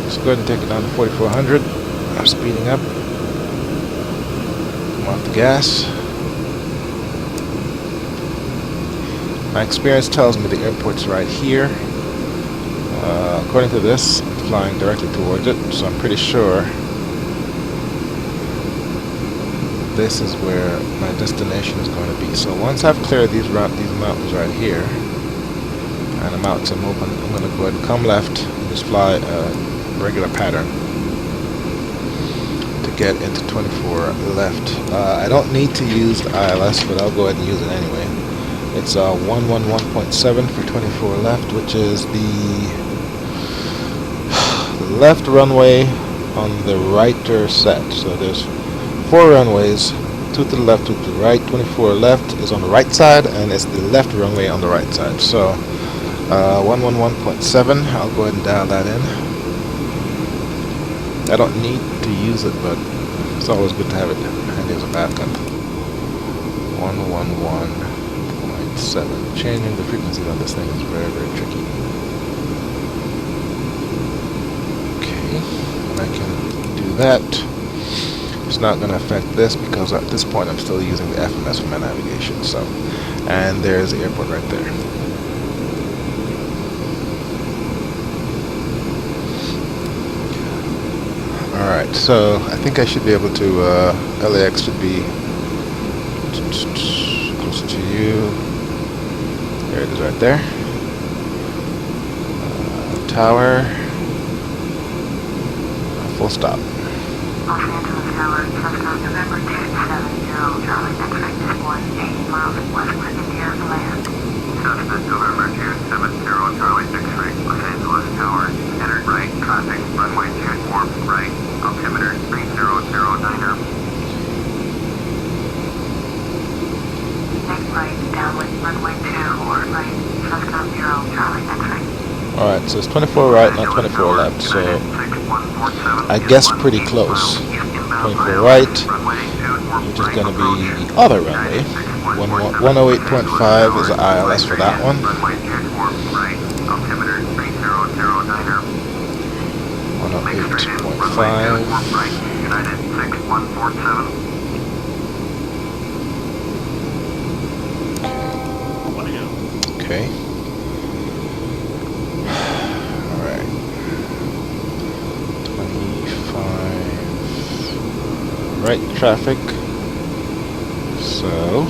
Let's go ahead and take it down to 4,400. I'm speeding up. Come off the gas. My experience tells me the airport's right here. According to this, I'm flying directly towards it, so I'm pretty sure this is where my destination is going to be. So once I've cleared these mountains right here, and the mountains are open, I'm going to go ahead and come left and just fly a regular pattern to get into 24 left. I don't need to use the ILS, but I'll go ahead and use it anyway. It's 111.7 for 24 left, which is the left runway on the righter set. So there's 4 runways, 2 to the left, 2 to the right. 24 left is on the right side, and it's the left runway on the right side. So 111.7, I'll go ahead and dial that in. I don't need to use it, but it's always good to have it handy as a backup. 111.7. Changing the frequency on this thing is very, very tricky. Okay, and I can do that. It's not going to affect this because at this point I'm still using the FMS for my navigation. So, and there's the airport right there. Alright, so I think I should be able to, LAX should be close to you. There it is right there. Tower. Full stop. Los Angeles Tower, Cessna, November 270, Charlie X-ray 18 miles west of India land. Cessna, November 270, Charlie X-ray, Los Angeles Tower, entered right, traffic, runway 24, right, altimeter 3009er. Make right, downwind, runway 2, or right, Cessna 0, Charlie X-ray. Alright, so it's 24 right, not 24 left, so I guess pretty close. 24 right, which is going to be the other runway. 108.5 is the ILS for that one. 108.5. United 6147. One to go. Okay. Alright. 25. Right traffic. So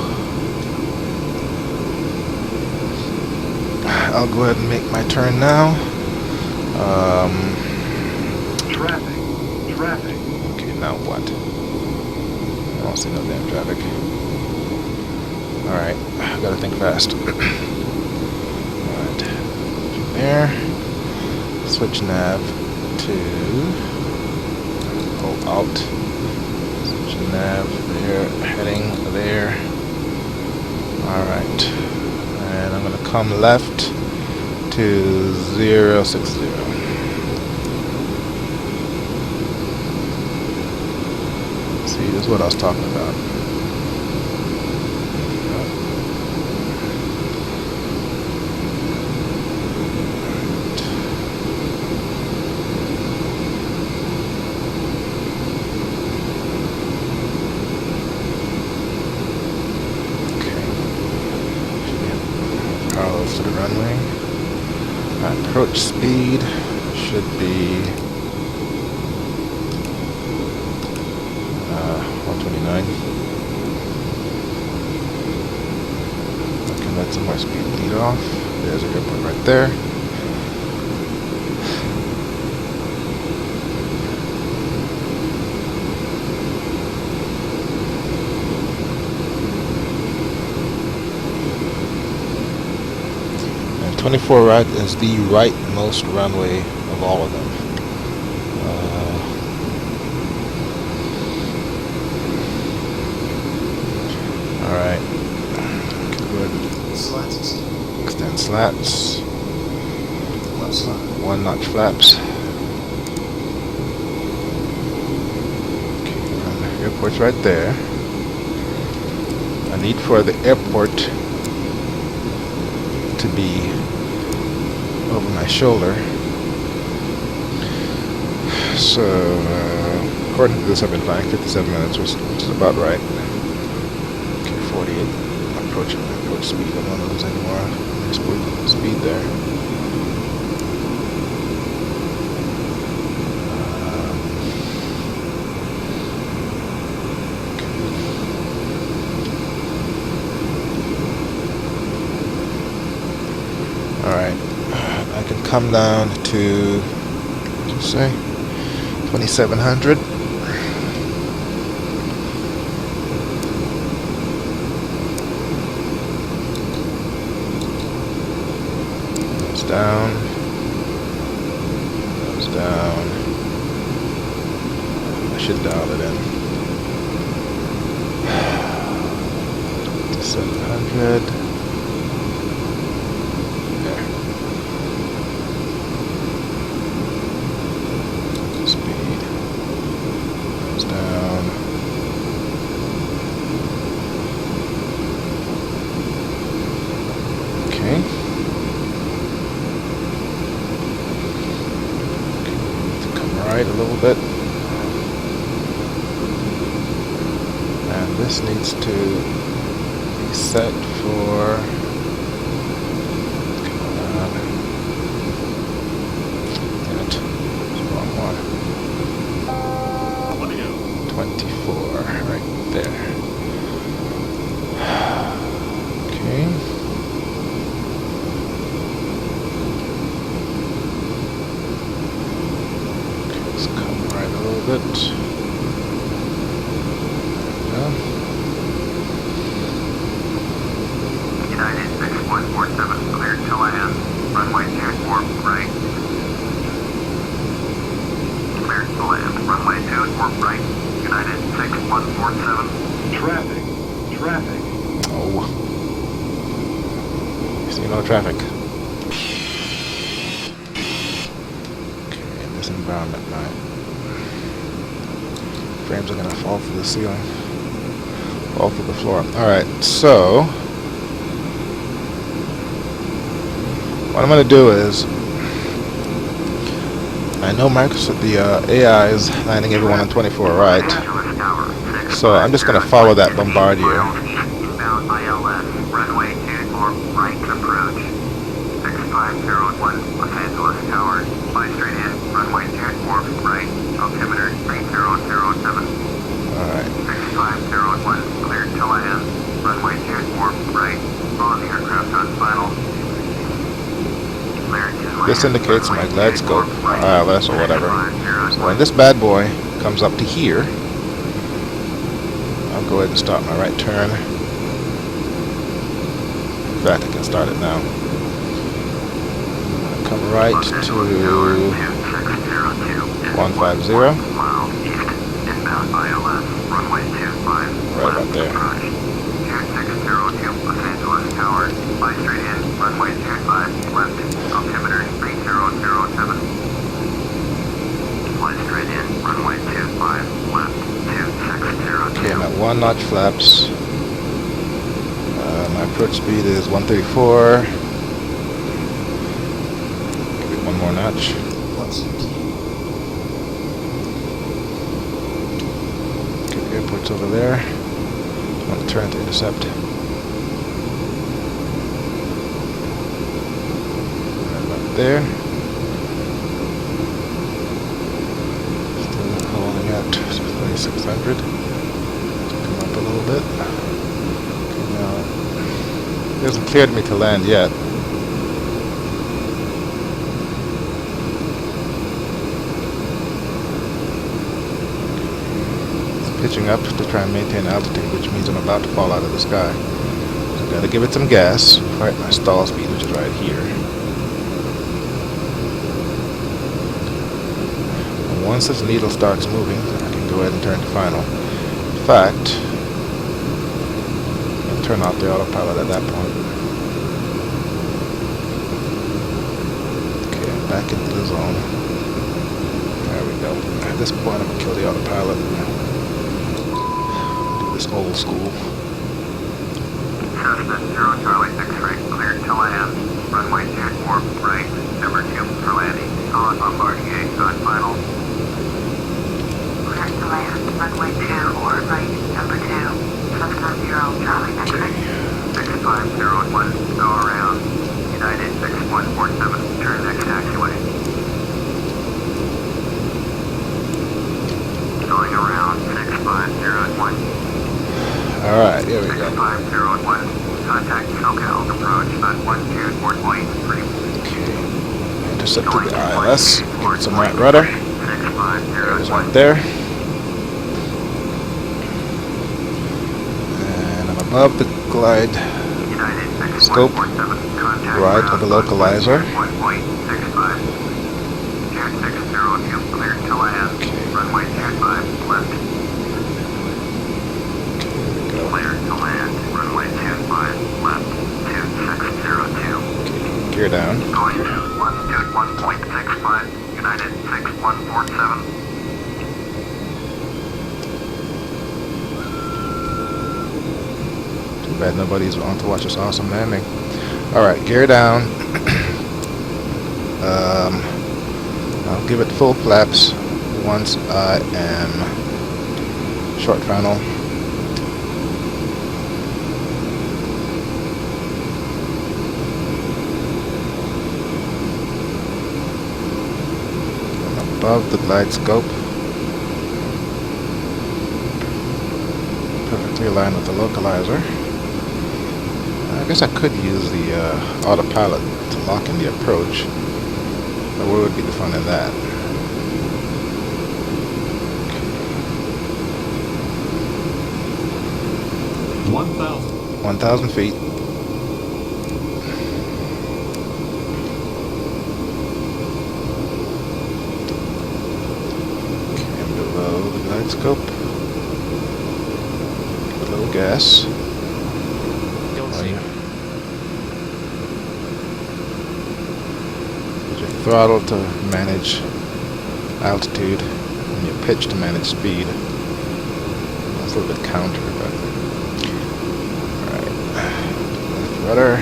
I'll go ahead and make my turn now. Traffic. Traffic. Okay, now what? I don't see no damn traffic. Alright, I gotta think fast. Alright, there. Switch nav to go out. Switch nav there, heading there. Alright, and I'm gonna come left to 060. See, this is what I was talking about. Parallel to the runway. Approach speed should be 129. Okay, let some more speed lead off. There's a airport right there. And 24 right is the rightmost runway of all of them. Alright. Good. Slats extended. Extend slats. Left slide. 1 notch flaps. Okay, and the airport's right there. I need for the airport to be over my shoulder. So, according to this, I've been flying 57 minutes, which is about right. 48. Approach speed. I don't lose any more speed there. Alright. I can come down to, what did you say? 2700. Down, goes down. I should dial it in. 700. There. Speed goes down. Okay. Right a little bit, and this needs to be set for wrong one. 24 right there. Okay. Bit. Yeah. United 6147, cleared to land. Runway 24 right. Cleared to land. Runway 24 right. United 6147. Traffic. Traffic. Oh. See no traffic. Okay, in this environment now. Frames are gonna fall through the ceiling, fall through the floor. Alright, so what I'm gonna do is I know Microsoft, the AI is landing everyone on 24 right, Angeles Tower, so I'm just going to follow that bombardier. Inbound ILS, runway 24, right approach. 6501, Los Angeles Tower, fly straight in, runway 24, right, altimeter 3007. Alright, 6501, cleared to land, runway 24, right, all the aircraft on final. this indicates my glide scope, or ILS or whatever. So when this bad boy comes up to here, I'll go ahead and start my right turn. In fact, I can start it now. Come right to 150. Right about there. 2602 Los Angeles Tower, fly straight in, runway 25 left, altimeter 3007. Fly straight in, runway 25 left, 2602. Okay, I'm at 1 notch flaps. My approach speed is 134. Give it 1 more notch. Plus 15. Okay, the airport's over there. I'm going to turn to intercept. Right about there. Still holding at 2600. Come up a little bit. Okay, now, it hasn't cleared me to land yet. Pitching up to try and maintain altitude, which means I'm about to fall out of the sky. So I've got to give it some gas, right at my stall speed, which is right here. And once this needle starts moving, then I can go ahead and turn to final. In fact, I'll turn off the autopilot at that point. Okay, I'm back into the zone. There we go. At this point, I'm going to kill the autopilot. This old school. Cessna 0 Charlie 6-ray, cleared to land. Runway 24, right, number 2 for landing. On Bombardier, on final. Cleared to land, runway 2 or right, number 2. Cessna 0 Charlie 6-ray. 6501, go around. United 6147, turn next taxiway. Going around 6501. Alright, here we go. 6501, contact SoCal, approach on 124.3. Okay, intercepted the ILS. Give it some right rudder. There's right there. And I'm above the glide scope, right of the localizer. 1.65. 2602, cleared to land. Runway 25, left. Cleared to land, runway 25, left, 2602. Gear down. Going to longitude 1.65, United 6147. Too bad nobody's on to watch this awesome landing. Alright, gear down. I'll give it full flaps once I am short final. Above the glide scope, perfectly aligned with the localizer. I guess I could use the autopilot to lock in the approach, but where would be the fun in that? 1,000 feet. Scope. Give it a little gas. Don't see. Use your throttle to manage altitude and your pitch to manage speed. That's a little bit counter, but alright. Left rudder.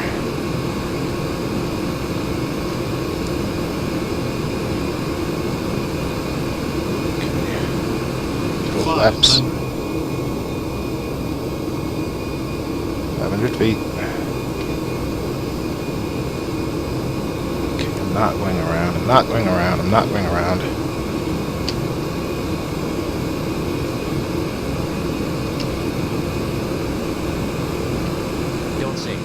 Flaps. 500 feet. Okay, I'm not going around. I'm not going around. I'm not going around. Don't sink.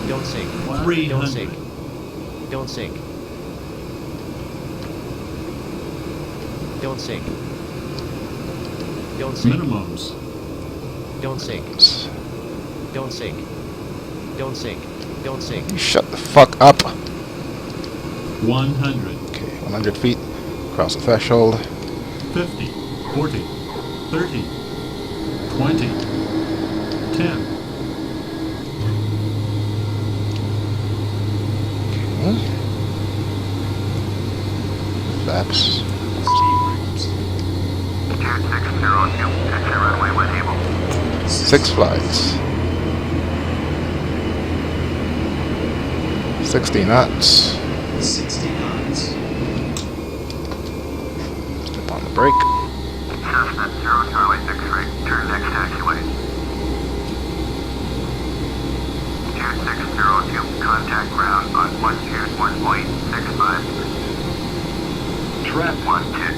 Don't sink. 300. Don't sink. Don't sink. Don't sink. Don't sink. Minimums. Don't sink. Don't sink. Don't sink. Don't sink. You shut the fuck up. 100. Okay, 100 feet. Cross the threshold. 50. 40. 30. 20. 10. Okay. Flaps. Tier 602, exit runway when able. 6 flights. 60 knots. 60 knots. Step on the brake. Cessna 0 Charlie 6 right, turn next taxiway. Tier 602, contact ground on 121.65. Traffic.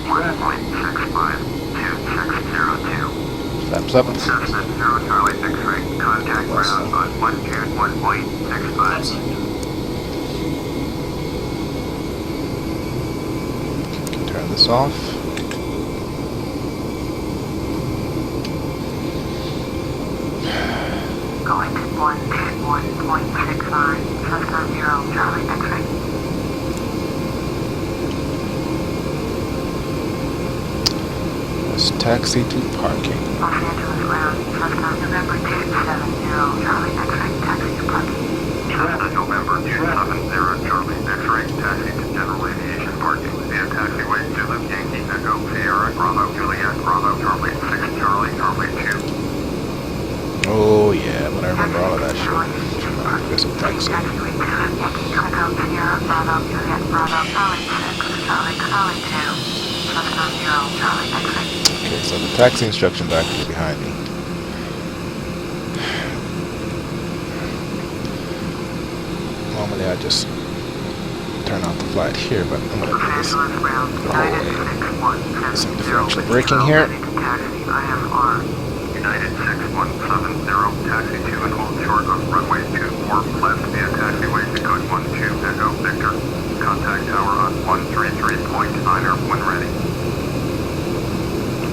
121.65, 2602. Flaps up. Cessna 0 Charlie 6 right, contact ground on 121.65. Can turn this off. Going to 121.65, Cessna 0 Charlie X-ray. Let's taxi to parking. Los Angeles ground, Cessna November 270 Charlie X-ray, taxi to parking. Cessna November 270 Charlie X-ray, taxi to general aviation parking. Via taxiway Zulu Yankee Echo Sierra Bravo Juliet Bravo Charlie 6 Charlie Charlie 2. Oh yeah, but I remember all of that shit. There's a taxi. Taxiway Zulu Yankee Echo Sierra Bravo Juliet Bravo Charlie 6 Charlie Charlie 2. Cessna 0 Charlie X-ray. Okay, so the taxi instructions are actually behind me. Normally I just turn off the flight here, but I'm gonna do this the whole way. Some differential braking here. United 6170, taxi to and hold short of runway 24 left via taxiway to code 12 Echo Victor. Contact tower on 133.9er when ready.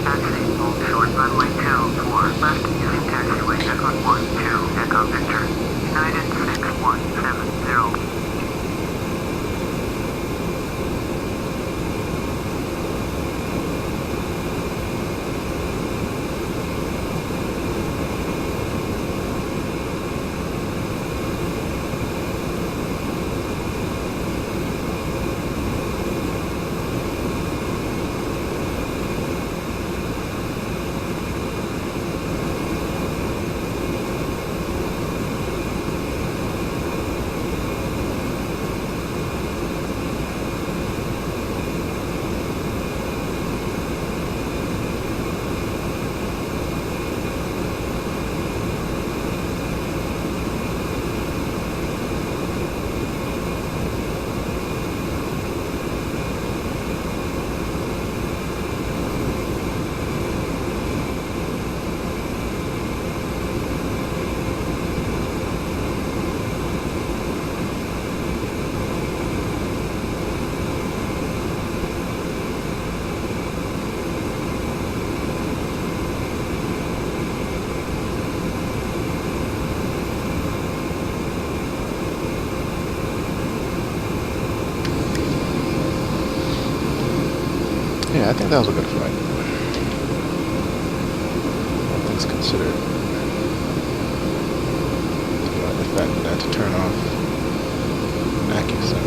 Taxi, hold short runway 24 left using taxiway to code 12 Echo Victor. United 6170. Yeah, I think that was a good flight. All things considered. Despite the fact that I had to turn off AccuSend.